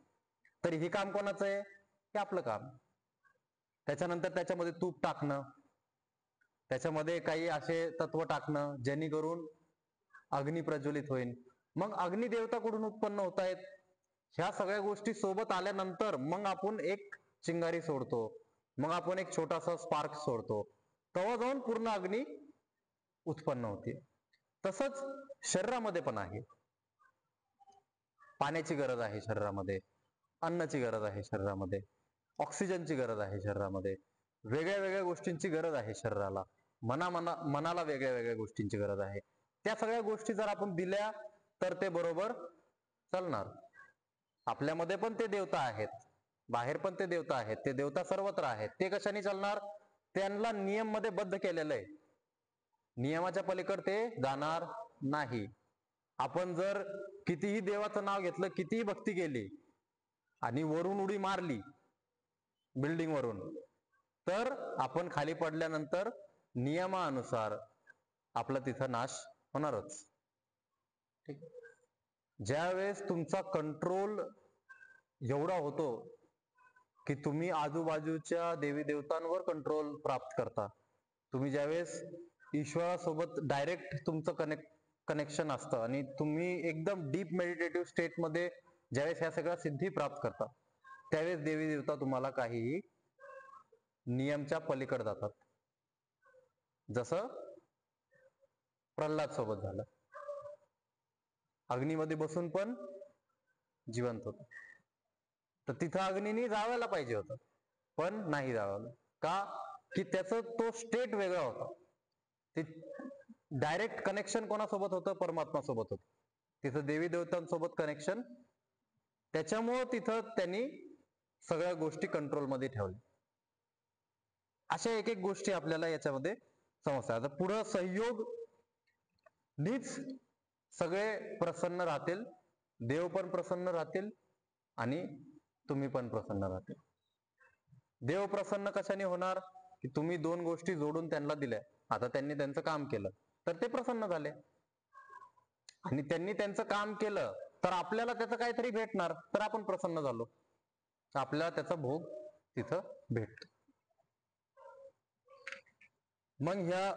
तर हे काम कोणाचं आहे? हे आपलं काम. त्याच्यानंतर त्याच्यामध्ये तूप टाकणं, त्याच्यामध्ये काही असे तत्व टाकणं जेणेकरून अग्नी प्रज्वलित होईल. मग अग्नी देवता कुठून उत्पन्न होत आहेत? ह्या सगळ्या गोष्टी सोबत आल्यानंतर मग आपण एक चिंगारी सोडतो, मग आपण एक छोटासा स्पार्क सोडतो, तेव्हा जाऊन पूर्ण अग्नी उत्पन्न होते. तसंच शरीरामध्ये पण आहे. पाण्याची गरज आहे शरीरामध्ये, अन्नाची गरज आहे शरीरामध्ये, ऑक्सिजनची गरज आहे शरीरामध्ये, वेगळ्या वेगळ्या गोष्टींची गरज आहे शरीराला, मनाला वेगळ्या वेगळ्या गोष्टींची गरज आहे. त्या सगळ्या गोष्टी जर आपण दिल्या तर ते बरोबर चालणार. आपल्यामध्ये पण ते देवता आहेत, बाहेर पण ते देवता आहेत, ते देवता सर्वत्र आहेत. ते कशाने चालणार? त्यांना नियम मध्ये बद्ध केलेलं आहे, नियमाच्या पलीकडे ते जाणार नाही. आपण जर कितीही देवाचं नाव घेतलं, कितीही भक्ती केली आणि वरून उडी मारली बिल्डिंग वरून, तर आपण खाली पडल्यानंतर नियमानुसार आपला तिथं नाश होणारच. ठीक. ज्यावेळेस तुमचा कंट्रोल एवढा होतो की तुम्ही आजूबाजूच्या देवी देवतांवर कंट्रोल प्राप्त करता, तुम्ही ज्यावेळेस ईश्वरासोबत डायरेक्ट तुमचं कनेक्शन असतं आणि तुम्ही एकदम डीप मेडिटेटिव्ह स्टेट मध्ये ज्यावेळेस ह्या सगळ्या सिद्धी प्राप्त करता, त्यावेळेस देवी देवता तुम्हाला काहीही नियमच्या पलीकडे जातात. जसं प्रल्हाद सोबत झालं, अग्नीमध्ये बसून पण जिवंत होत. तर तिथं अग्नीने जावायला पाहिजे होतं, पण नाही जावलं. का? की त्याचं तो स्टेट वेगळा होता. ते डायरेक्ट कनेक्शन कोणासोबत होतं? परमात्मा सोबत होतं. तिथं देवी देवतांसोबत कनेक्शन, त्याच्यामुळं तिथं त्यांनी सगळ्या गोष्टी कंट्रोलमध्ये ठेवल्या. अशा एक एक गोष्टी आपल्याला याच्यामध्ये समजतात. आता पुढं सहयोग नीच सगळे प्रसन्न राहतील, देव पण प्रसन्न राहतील आणि तुम्ही पण प्रसन्न राहतील. देव प्रसन्न कशाने होणार? की तुम्ही दोन गोष्टी जोडून त्यांना दिल्या, आता त्यांनी त्यांचं काम केलं तर ते प्रसन्न झाले, आणि त्यांनी त्यांचं काम केलं तर आपल्याला त्याचं काहीतरी भेटणार, तर आपण प्रसन्न झालो, आपल्याला त्याचा भोग तिथं भेटतो. मग ह्या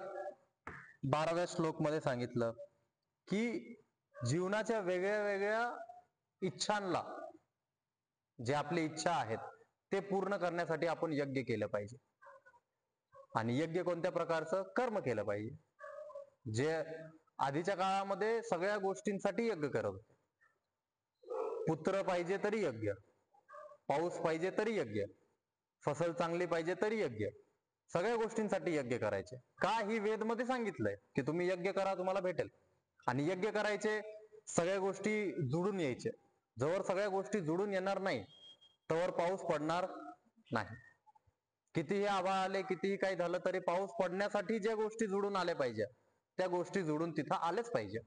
12व्या श्लोक मध्ये सांगितलं की जीवनाच्या वेगळ्या वेगळ्या इच्छांना, जे आपली इच्छा आहेत ते पूर्ण करण्यासाठी आपण यज्ञ केलं पाहिजे. आणि यज्ञ कोणत्या प्रकारचं? कर्म केलं पाहिजे. जे आधीच्या काळामध्ये सगळ्या गोष्टींसाठी यज्ञ करत होते. पुत्र पाहिजे तरी यज्ञ, पाऊस पाहिजे तरी यज्ञ, फसल चांगली पाहिजे तरी यज्ञ, सगळ्या गोष्टींसाठी यज्ञ करायचे. का? ही वेद मध्ये सांगितलंय की तुम्ही यज्ञ करा, तुम्हाला भेटेल. आणि यज्ञ करायचे, सगळ्या गोष्टी जुळून यायचे. जोवर सगळ्या गोष्टी जुळून येणार नाही तोवर पाऊस पडणार नाही. कितीही आभाळ आले, कितीही काही झालं तरी पाऊस पडण्यासाठी ज्या गोष्टी जुळून आल्या पाहिजे त्या गोष्टी जुळून तिथं आल्याच पाहिजे.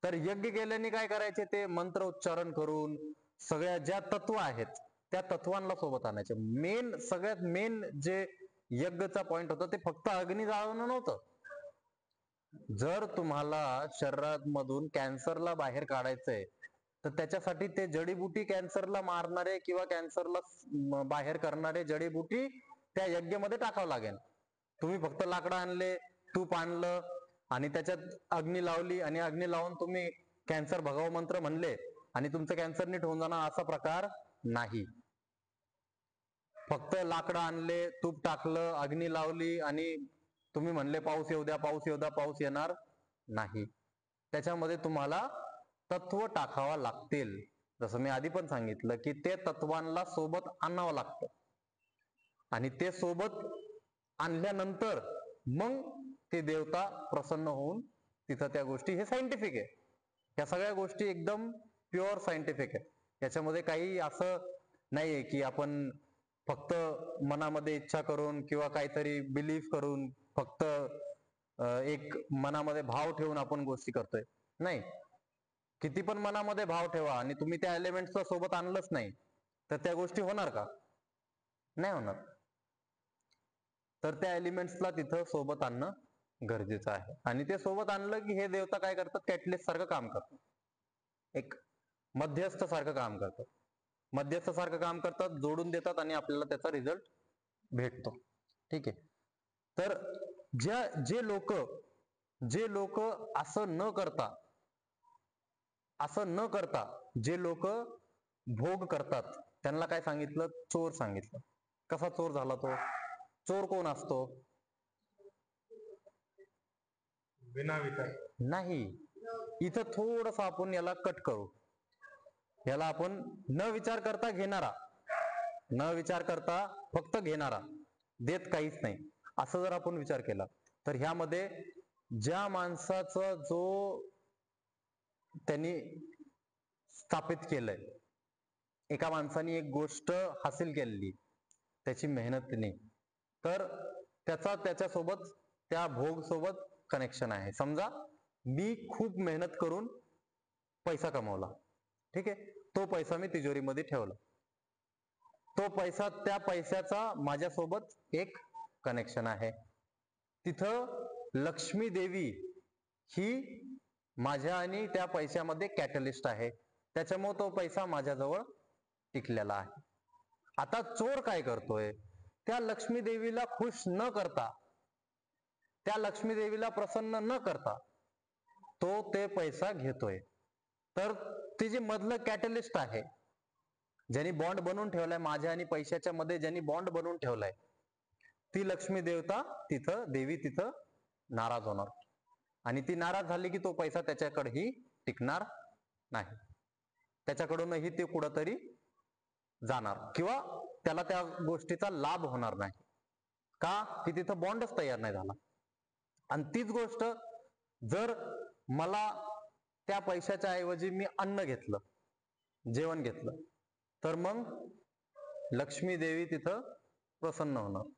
तर यज्ञ केल्याने काय करायचे? ते मंत्र उच्चारण करून सगळ्या ज्या तत्व आहेत त्या तत्वांना सोबत आणायचे. सगळ्यात मेन जे यज्ञचा पॉइंट होता ते फक्त अग्नी जाळवणं नव्हतं. जर तुम्हाला शरीरात मधून कॅन्सरला बाहेर काढायचंय तर त्याच्यासाठी ते जडीबुटी, कॅन्सरला मारणारे किंवा कॅन्सरला बाहेर करणारे जडीबुटी त्या यज्ञामध्ये टाकावं लागेल. तुम्ही फक्त लाकडं आणले, तूप आणलं आणि त्याच्यात अग्नी लावली आणि अग्नी लावून तुम्ही कॅन्सर भगाव मंत्र म्हणले आणि तुमचं कॅन्सर नीट होऊन जाणार, असा प्रकार नाही. फक्त लाकडं आणले, तूप टाकलं, अग्नी लावली आणि तुम्ही म्हणले पाऊस येऊ द्या, पाऊस येऊ द्या, पाऊस येणार नाही. त्याच्यामध्ये तुम्हाला तत्व टाकावा लागतील. जसं मी आधी पण सांगितलं की ते तत्वांना सोबत आणावं लागतं, आणि ते सोबत आणल्यानंतर मग ते देवता प्रसन्न होऊन तिथं त्या गोष्टी, हे सायंटिफिक आहे, या सगळ्या गोष्टी एकदम प्युअर सायंटिफिक आहे. याच्यामध्ये काही असं नाहीये की आपण फक्त मनामध्ये इच्छा करून किंवा काहीतरी बिलीफ करून फक्त एक मनामध्ये भाव ठेवून आपण गोष्टी करतोय. नाही, किती पण मनामध्ये भाव ठेवा आणि तुम्ही त्या एलिमेंट्सला सोबत आणलंच नाही तर त्या गोष्टी होणार का? नाही होणार. तर त्या एलिमेंट्सला तिथं सोबत आणणं गरजेचं आहे. आणि ते सोबत आणलं की हे देवता काय करतात? कॅटलिस्ट सारखं काम करतात, एक मध्यस्थ सारखं काम करतात. मध्यस्थ सारखं काम करतात, जोडून देतात आणि आपल्याला त्याचा रिझल्ट भेटतो. ठीक आहे. तर जे लोक असं न करता जे लोक भोग करतात त्यांना काय सांगितलं? चोर सांगितलं. कसा चोर झाला तो? चोर कोण असतो? बिना विचार नाही, इथं थोडस आपण याला कट करू. याला आपण न विचार करता घेणारा, न विचार करता फक्त घेणारा, देत काहीच नाही, असं जर आपण विचार केला तर ह्यामध्ये ज्या माणसाचा जो त्यांनी स्थापित केलंय, एका माणसाने एक गोष्ट हासिल केलेली त्याची मेहनतीने, तर त्याच्यासोबत त्या भोग सोबत कनेक्शन आहे. समजा मी खूप मेहनत करून पैसा कमवला, ठीक आहे, तो पैसा मी तिजोरीमध्ये ठेवला, तो पैसा, त्या पैशाचा माझ्यासोबत एक कनेक्शन आहे. तिथं लक्ष्मी देवी ही माझ्या आणि त्या पैशामध्ये कॅटलिस्ट आहे, त्याच्यामुळे तो पैसा माझ्याजवळ टिकलेला आहे. आता चोर काय करतोय, त्या लक्ष्मी देवीला खुश न करता, त्या लक्ष्मी देवीला प्रसन्न न करता तो ते पैसा घेतोय. तर ते जे मधलं कॅटलिस्ट आहे, ज्यांनी बॉन्ड बनवून ठेवलाय माझ्या आणि पैशाच्या मध्ये, ज्यांनी बॉन्ड बनवून ठेवलाय, ती लक्ष्मी देवी तिथं नाराज होणार, आणि ती नाराज झाली की तो पैसा त्याच्याकडेही टिकणार नाही, त्याच्याकडूनही ते कुठंतरी जाणार, किंवा त्याला त्या गोष्टीचा लाभ होणार नाही. का? की तिथं बॉन्डच तयार नाही झाला. आणि तीच गोष्ट जर मला त्या पैशाच्या ऐवजी मी अन्न घेतलं, जेवण घेतलं, तर मग लक्ष्मी देवी तिथं प्रसन्न होणार.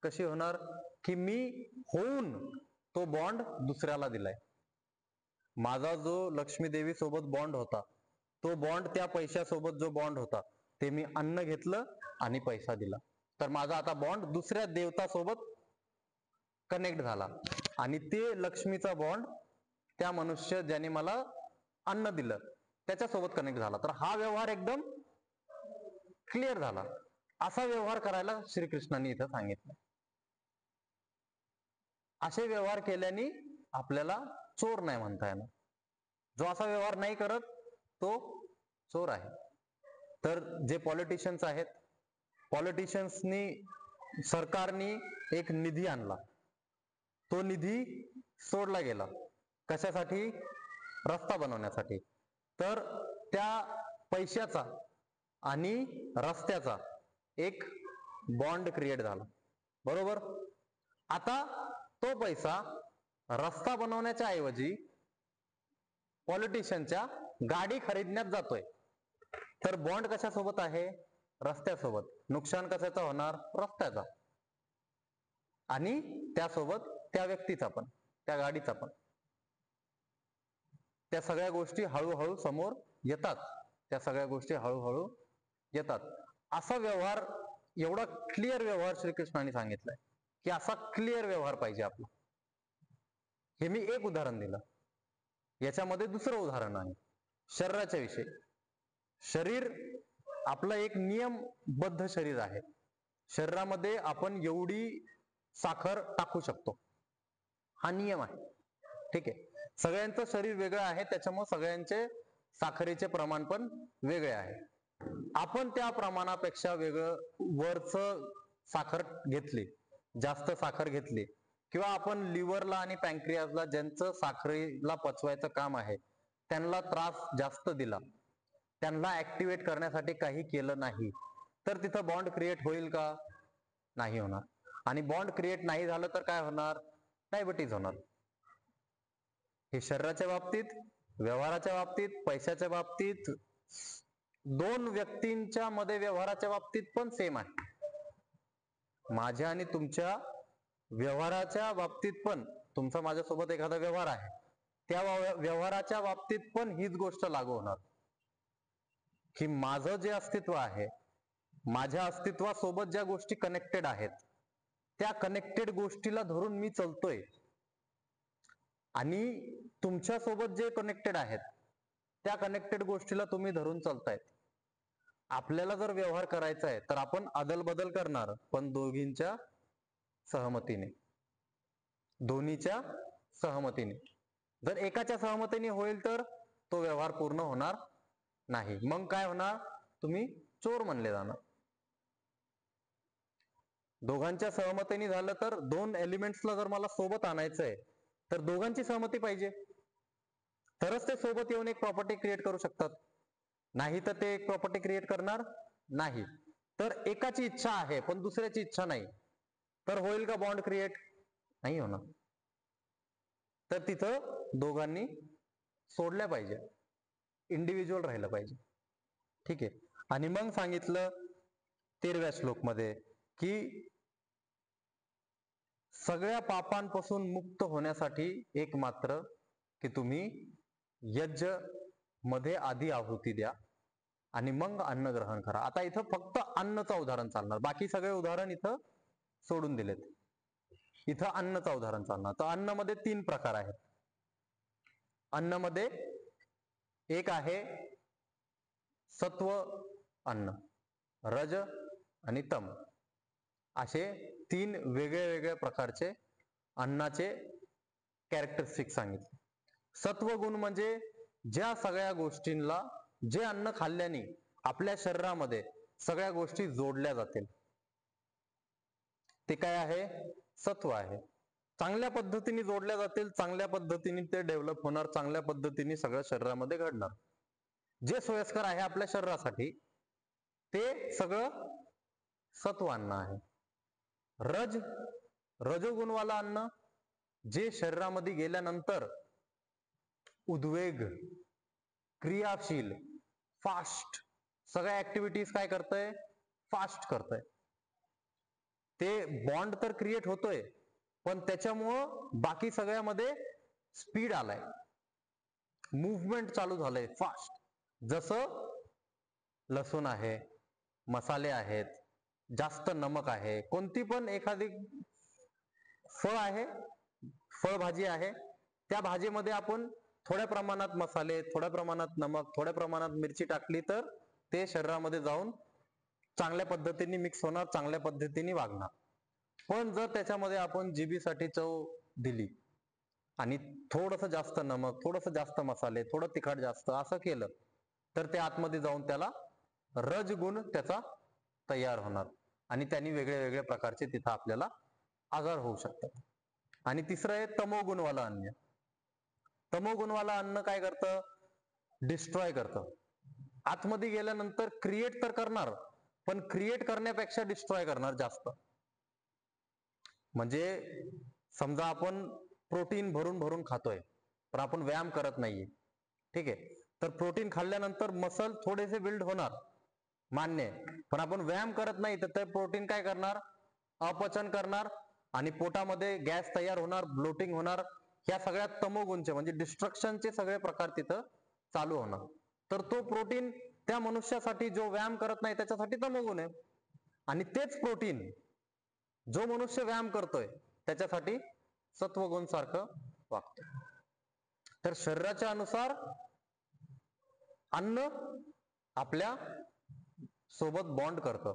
कशी होणार? की मी होऊन तो बॉन्ड दुसऱ्याला दिलाय. माझा जो लक्ष्मी देवी सोबत बॉन्ड होता, तो बॉन्ड त्या पैशासोबत जो बॉन्ड होता, ते मी अन्न घेतलं आणि पैसा दिला, तर माझा आता बॉन्ड दुसऱ्या देवतासोबत कनेक्ट झाला, आणि ते लक्ष्मीचा बॉन्ड त्या मनुष्य ज्याने मला अन्न दिलं त्याच्यासोबत कनेक्ट झाला. तर हा व्यवहार एकदम क्लिअर झाला. असा व्यवहार करायला श्रीकृष्णांनी इथं सांगितलं. असे व्यवहार केल्याने आपल्याला चोर नाही म्हणता येणार. जो असा व्यवहार नाही करत तो चोर आहे. तर जे पॉलिटिशियन्स आहेत, पॉलिटिशियन्सनी, सरकारनी एक निधी आणला, तो निधी सोडला गेला कशासाठी? रस्ता बनवण्यासाठी. तर त्या पैशाचा आणि रस्त्याचा एक बॉन्ड क्रिएट झाला, बरोबर. आता तो पैसा रस्ता बनवण्याच्या ऐवजी पॉलिटिशियनच्या गाडी खरीदण्यात जातोय. तर बॉन्ड कशासोबत आहे? रस्त्यासोबत. नुकसान कशाचं होणार? रस्त्याचा, आणि त्यासोबत त्या व्यक्तीचा पण, त्या गाडीचा पण. त्या सगळ्या गोष्टी हळूहळू समोर येतात, त्या सगळ्या गोष्टी हळूहळू येतात. असा व्यवहार, एवढा क्लिअर व्यवहार श्रीकृष्णाने सांगितलाय की असा क्लिअर व्यवहार पाहिजे आपला. हे मी एक उदाहरण दिलं. याच्यामध्ये दुसरं उदाहरण आहे शरीराच्या विषयी. शरीर आपलं एक नियमबद्ध शरीर आहे. शरीरामध्ये आपण एवढी साखर टाकू शकतो, हा नियम आहे, ठीक आहे. सगळ्यांचं शरीर वेगळं आहे, त्याच्यामुळे सगळ्यांचे साखरेचे प्रमाण पण वेगळे आहे. आपण त्या प्रमाणापेक्षा वेगळं वरच साखर घेतली, जास्त साखर घेतली, किंवा आपण लिव्हरला आणि पॅन्क्रियासला, ज्यांचं साखरेला पचवायचं काम आहे, त्यांना त्रास जास्त दिला, त्यांना ऍक्टिव्हेट करण्यासाठी काही केलं नाही, तर तिथं बॉन्ड क्रिएट होईल का? नाही होणार. आणि बॉन्ड क्रिएट नाही झालं तर काय होणार? डायबिटीज होणार. हे शरीराच्या बाबतीत, व्यवहाराच्या बाबतीत, पैशाच्या बाबतीत, दोन व्यक्तींच्या मध्ये व्यवहाराच्या बाबतीत पण सेम आहे. माझ्या आणि तुमच्या व्यवहाराच्या बाबतीत पण, तुमचा माझ्यासोबत एखादा व्यवहार आहे, त्या व्यवहाराच्या बाबतीत पण हीच गोष्ट लागू होणार की माझं जे अस्तित्व आहे, माझ्या अस्तित्वासोबत ज्या गोष्टी कनेक्टेड आहेत, त्या कनेक्टेड गोष्टीला धरून मी चालतोय, आणि तुमच्या सोबत जे कनेक्टेड आहेत त्या कनेक्टेड गोष्टीला तुम्ही धरून चालतायत. आपल्याला जर व्यवहार करायचा आहे तर आपण अदल बदल करणार, पण दोघींच्या सहमतीने, दोन्हीच्या सहमतीने. जर एकाच्या सहमतीने होईल तर तो व्यवहार पूर्ण होणार नाही. मग काय होणार? तुम्ही चोर म्हणले जाणार. दोघांच्या सहमतीने झालं तर, दोन एलिमेंट्सला जर मला सोबत आणायचंय तर दोघांची सहमती पाहिजे, तरच ते सोबत येऊन एक प्रॉपर्टी क्रिएट करू शकतात. नाही तर ते एक प्रॉपर्टी क्रिएट करणार नाही. तर एकाची इच्छा आहे पण दुसऱ्याची इच्छा नाही, तर होईल का बॉन्ड क्रिएट? नाही होणार. तर तिथं दोघांनी सोडल्या पाहिजे, इंडिव्हिज्युअल राहिलं पाहिजे, ठीक आहे. आणि मग सांगितलं 13व्या श्लोकमध्ये की सगळ्या पापांपासून मुक्त होण्यासाठी एक मात्र की तुम्ही यज्ञ मध्ये आधी आहुती द्या आणि मग अन्न ग्रहण करा. आता इथं फक्त अन्नचं उदाहरण चालणार, बाकी सगळे उदाहरण इथं सोडून दिलेत. इथं अन्नचं उदाहरण चालणार. तर अन्नमध्ये 3 प्रकार आहेत. अन्नमध्ये एक आहे सत्व अन्न, रज आणि तम, असे 3 वेगळे वेगळ्या प्रकारचे अन्नाचे कॅरेक्टरिस्टिक सांगितले. सत्वगुण म्हणजे ज्या सगळ्या गोष्टींना, जे अन्न खाल्ल्याने आपल्या शरीरामध्ये सगळ्या गोष्टी जोडल्या जातील, ते काय आहे? सत्व आहे. चांगल्या पद्धतीने जोडल्या जातील, चांगल्या पद्धतीने ते डेव्हलप होणार, चांगल्या पद्धतीने सगळं शरीरामध्ये घडणार. जे सोयीस्कर आहे आपल्या शरीरासाठी ते सगळं सत्व अन्न आहे. रजोगुणवाला अन्न जे शरीरामध्ये गेल्यानंतर उद्वेग, क्रियाशील, फास्ट, सगळ्या ऍक्टिव्हिटीज काय करतंय? फास्ट करतंय. ते बॉन्ड तर क्रिएट होतोय, पण त्याच्यामुळं बाकी सगळ्यामध्ये स्पीड आलाय, मूव्हमेंट चालू झालंय फास्ट. जसं लसूण आहे, मसाले आहेत, जास्त नमक आहे, कोणती पण एखादी फळ आहे, फळभाजी आहे, त्या भाजीमध्ये आपण थोड्या प्रमाणात मसाले, थोड्या प्रमाणात नमक, थोड्या प्रमाणात मिरची टाकली तर ते शरीरामध्ये जाऊन चांगल्या पद्धतीने मिक्स होणार, चांगल्या पद्धतीने वागणार. पण जर त्याच्यामध्ये आपण जिभेसाठी चव दिली आणि थोडंसं जास्त नमक, थोडंसं जास्त मसाले, थोडं तिखट जास्त असं केलं तर ते आतमध्ये जाऊन त्याला रजगुण त्याचा तयार होणार आणि त्यांनी वेगळे वेगळे प्रकारचे तिथं आपल्याला आजार होऊ शकतात. आणि तिसरं आहे तमोगुणवाला अन्न. तमोगुणवाला अन्न काय करतं? डिस्ट्रॉय करतं. आतमध्ये गेल्यानंतर क्रिएट तर करणार, पण क्रिएट करण्यापेक्षा डिस्ट्रॉय करणार जास्त. म्हणजे समजा आपण प्रोटीन भरून भरून खातोय, पण आपण व्यायाम करत नाहीये, ठीक आहे, तर प्रोटीन खाल्ल्यानंतर मसल थोडेसे बिल्ड होणार, मान्य आहे, पण आपण व्यायाम करत नाही तर ते प्रोटीन काय करणार? अपचन करणार आणि पोटामध्ये गॅस तयार होणार, ब्लोटिंग होणार. ह्या सगळ्या तमोगुणचे म्हणजे डिस्ट्रक्शनचे सगळे प्रकार तिथं चालू होणार. तर तो प्रोटीन त्या मनुष्यासाठी जो व्यायाम करत नाही त्याच्यासाठी तमोगुण आहे, आणि तेच प्रोटीन जो मनुष्य व्यायाम करतोय त्याच्यासाठी सत्वगुण सारखं वागतं. तर शरीराच्या अनुसार अन्न आपल्या सोबत बॉन्ड करतं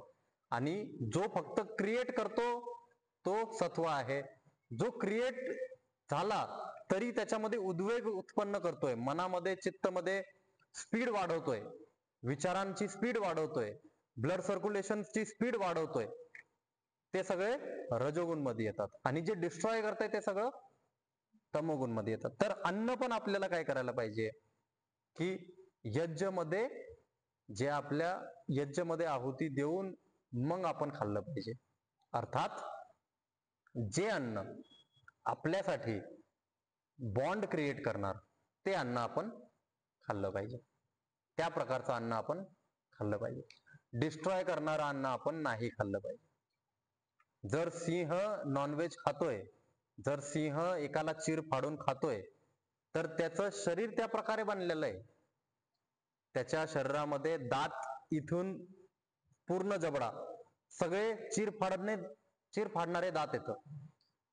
आणि जो फक्त क्रिएट करतो तो सत्व आहे. जो क्रिएट झाला तरी त्याच्यामध्ये उद्वेग उत्पन्न करतोय, मनामध्ये, चित्तमध्ये स्पीड वाढवतोय, विचारांची स्पीड वाढवतोय, ब्लड सर्क्युलेशनची स्पीड वाढवतोय, ते सगळे रजोगुण मध्ये येतात. आणि जे डिस्ट्रॉय करताय ते सगळं तमोगुण मध्ये येतात. तर अन्न पण आपल्याला काय करायला पाहिजे की यज्ञमध्ये, जे आपल्या यज्ञमध्ये आहुती देऊन मग आपण खाल्लं पाहिजे. अर्थात जे अन्न आपल्यासाठी बॉन्ड क्रिएट करणार ते अन्न आपण खाल्लं पाहिजे. त्या प्रकारचं अन्न आपण खाल्लं पाहिजे. डिस्ट्रॉय करणारं अन्न आपण नाही खाल्लं पाहिजे. जर सिंह नॉनव्हेज खातोय, जर सिंह एकाला चीर फाडून खातोय, तर त्याचं शरीर त्या प्रकारे बनलेलं आहे, त्याच्या शरीरामध्ये दात इथून पूर्ण जबडा सगळे चीर फाडणारे दात येतं.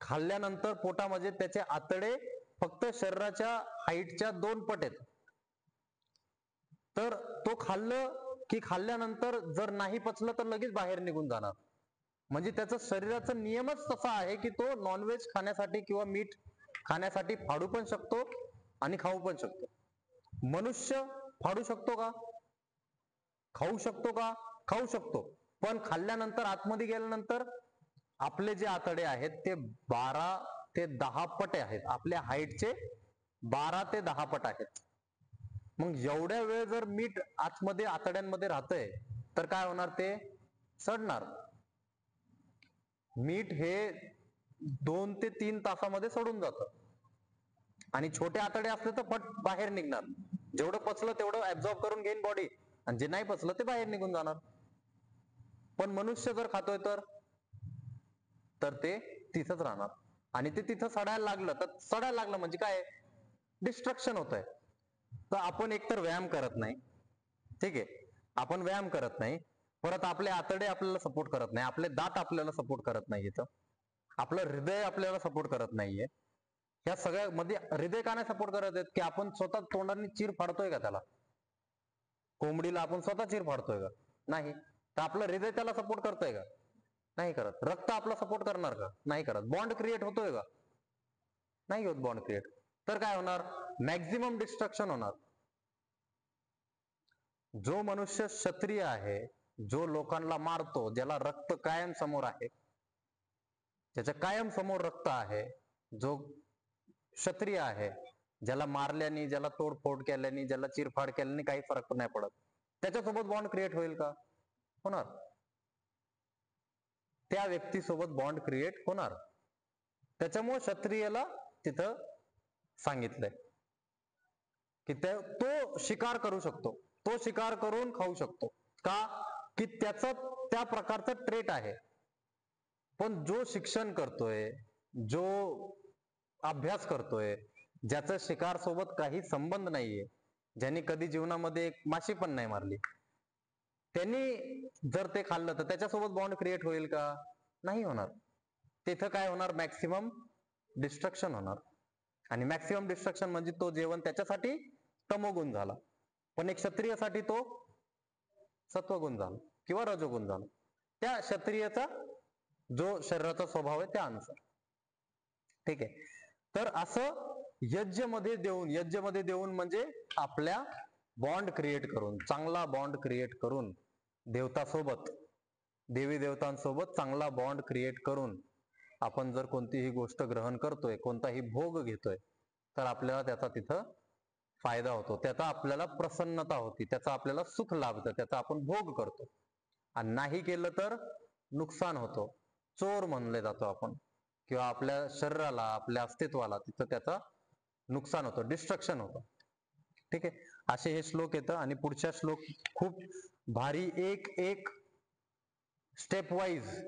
खाल्ल्यानंतर पोटामध्ये त्याचे आतडे फक्त शरीराच्या हाईटच्या 2 पट आहेत. तर तो खाल्लं की खाल्ल्यानंतर जर नाही पचलं तर लगेच बाहेर निघून जाणार. म्हणजे त्याचं शरीराचा नियमच तसा आहे की तो नॉनव्हेज खाण्यासाठी किंवा मीठ खाण्यासाठी फाडू पण शकतो आणि खाऊ पण शकतो. मनुष्य फाडू शकतो का? खाऊ शकतो का? खाऊ शकतो. पण खाल्ल्यानंतर आतमध्ये गेल्यानंतर आपले जे आतडे आहेत ते 12 ते 10 पट आहेत, आपल्या हाईटचे 12 ते 10 पट आहेत. मग एवढ्या वेळ जर मीठ आतमध्ये आतड्यांमध्ये राहतंय तर काय होणार? ते सडणार. मीठ हे 2 ते 3 तासामध्ये सडून जातं आणि छोटे आतडे असले तर फट बाहेर निघणार. जेवढं पचलं तेवढं ऍब्झॉर्ब करून घेईन बॉडी आणि जे नाही पचलं ते बाहेर निघून जाणार. पण मनुष्य जर खातोय तर ते तिथंच राहणार आणि ते तिथं सडायला लागलं तर, सडायला लागलं म्हणजे काय? डिस्ट्रक्शन होत आहे. तर आपण एकतर व्यायाम करत नाही, ठीक आहे, आपण व्यायाम करत नाही, परत आपले आतडे आपल्याला सपोर्ट करत नाही, आपले दात आपल्याला सपोर्ट करत नाही, इथं आपलं हृदय आपल्याला सपोर्ट करत नाहीये. ह्या सगळ्या मध्ये हृदय का नाही सपोर्ट करत आहेत की आपण स्वतः तोंडाने चीर फाडतोय का त्याला? कोंबडीला आपण स्वतः चीर फाडतोय का? नाही. तर आपलं हृदय त्याला सपोर्ट करतोय का? नाही करत. रक्त आपला सपोर्ट करणार का? नाही करत. बॉन्ड क्रिएट होतोय का? नाही होत बॉन्ड क्रिएट. तर काय होणार? मॅक्झिमम डिस्ट्रक्शन होणार. जो मनुष्य क्षत्रिय आहे, जो लोकांना मारतो, ज्याला रक्त कायम समोर आहे, त्याच्या कायम समोर रक्त आहे, जो क्षत्रिय आहे, ज्याला मारल्याने, ज्याला तोडफोड केल्याने, ज्याला चिरफाड केल्याने काही फरक नाही पडत, त्याच्यासोबत बॉन्ड क्रिएट होईल का? होणार. त्या व्यक्तीसोबत बॉन्ड क्रिएट होणार. त्याच्यामुळे क्षत्रियला तिथं सांगितलंय की तो शिकार करू शकतो, तो शिकार करून खाऊ शकतो का? की त्याचा त्या प्रकारचा ट्रेट आहे. पण जो शिक्षण करतोय, जो अभ्यास करतोय, ज्याचा शिकार सोबत काही संबंध नाहीये, ज्यांनी कधी जीवनामध्ये एक माशी पण नाही मारली, त्यांनी जर ते खाल्लं तर त्याच्यासोबत बॉन्ड क्रिएट होईल का? नाही होणार. तिथं काय होणार? मॅक्सिमम डिस्ट्रक्शन होणार. आणि मॅक्सिमम डिस्ट्रक्शन म्हणजे तो जेवण त्याच्यासाठी तमोगुण झाला, पण एक क्षत्रियसाठी तो सत्वगुण झाला किंवा रजोगुण झाला, त्या क्षत्रियचा जो शरीराचा स्वभाव आहे त्यानुसार. ठीक आहे. तर असं यज्ञमध्ये देऊन म्हणजे आपल्या बॉन्ड क्रिएट करून, चांगला बॉन्ड क्रिएट करून, देवतासोबत, देवी देवतांसोबत चांगला बॉन्ड क्रिएट करून आपण जर कोणतीही गोष्ट ग्रहण करतोय, कोणताही भोग घेतोय, तर आपल्याला त्याचा तिथं फायदा होतो, त्याचा आपल्याला प्रसन्नता होती, त्याचा आपल्याला सुख लाभतं, त्याचा आपण भोग करतो. आणि नाही केलं तर नुकसान होतो, चोर म्हणले जातो आपण, किंवा आपल्या शरीराला, आपल्या अस्तित्वाला तिथं त्याचा नुकसान होतं, डिस्ट्रक्शन होतं. ठीक आहे. असे हे श्लोक येतं. आणि पुढच्या श्लोक खूप भारी, एक एक स्टेप वाईज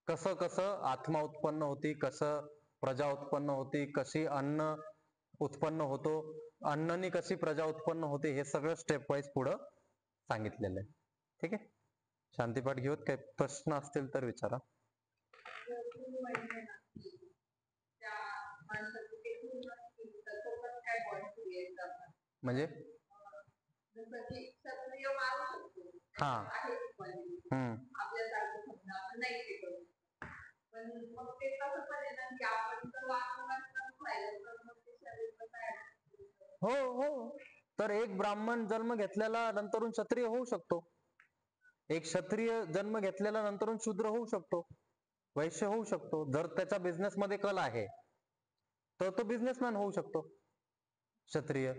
कसं कसं आत्मा उत्पन्न होती, कसं प्रजा उत्पन्न होती, कशी अन्न उत्पन्न होतो, अन्नाने कशी प्रजा उत्पन्न होते, हे सगळं स्टेप वाईज पुढं सांगितलेलं आहे. ठीक आहे. शांतीपाठ घेऊत. काही प्रश्न असतील तर विचारा. म्हणजे हा हो हो. तर एक ब्राह्मण जन्म घेतलेला नंतरून क्षत्रिय होऊ शकतो, एक क्षत्रिय जन्म घेतलेला नंतरून शूद्र होऊ शकतो, वैश्य होऊ शकतो. जर त्याचा बिझनेस मध्ये कल आहे तर तो बिझनेसमॅन होऊ शकतो क्षत्रिय.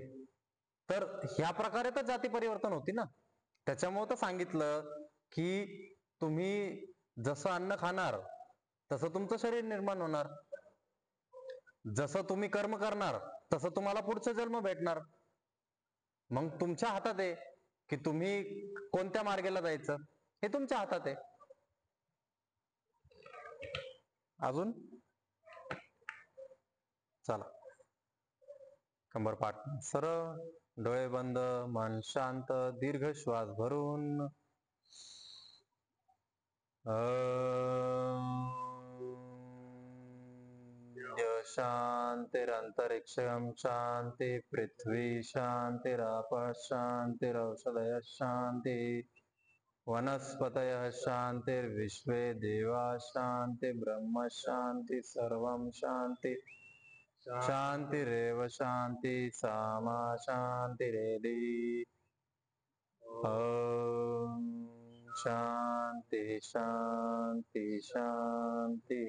तर ह्या प्रकारे तर जाती परिवर्तन होती ना. त्याच्यामुळे तर सांगितलं की तुम्ही जसं अन्न खाणार तसं तुमचं शरीर निर्माण होणार, जसं तुम्ही कर्म करणार तसं तुम्हाला पुढचा जन्म भेटणार. मग तुमच्या हातात आहे की तुम्ही कोणत्या मार्गाला जायचं, हे तुमच्या हातात आहे. अजून चला, कंबर पाठ सरळ, डोळे बंद, मन शांत, दीर्घ श्वास भरून शांतिरंतरिक्षं शांति, पृथ्वी शांतिराप शांतिरौषधयः शांति, वनस्पतयः शांतिर्विश्वे देवा शांति, ब्रह्म शांति, सर्वं शांति, शांतिरेव शांति, सामा शांतिरेधि. ओम शांति शांति शांति.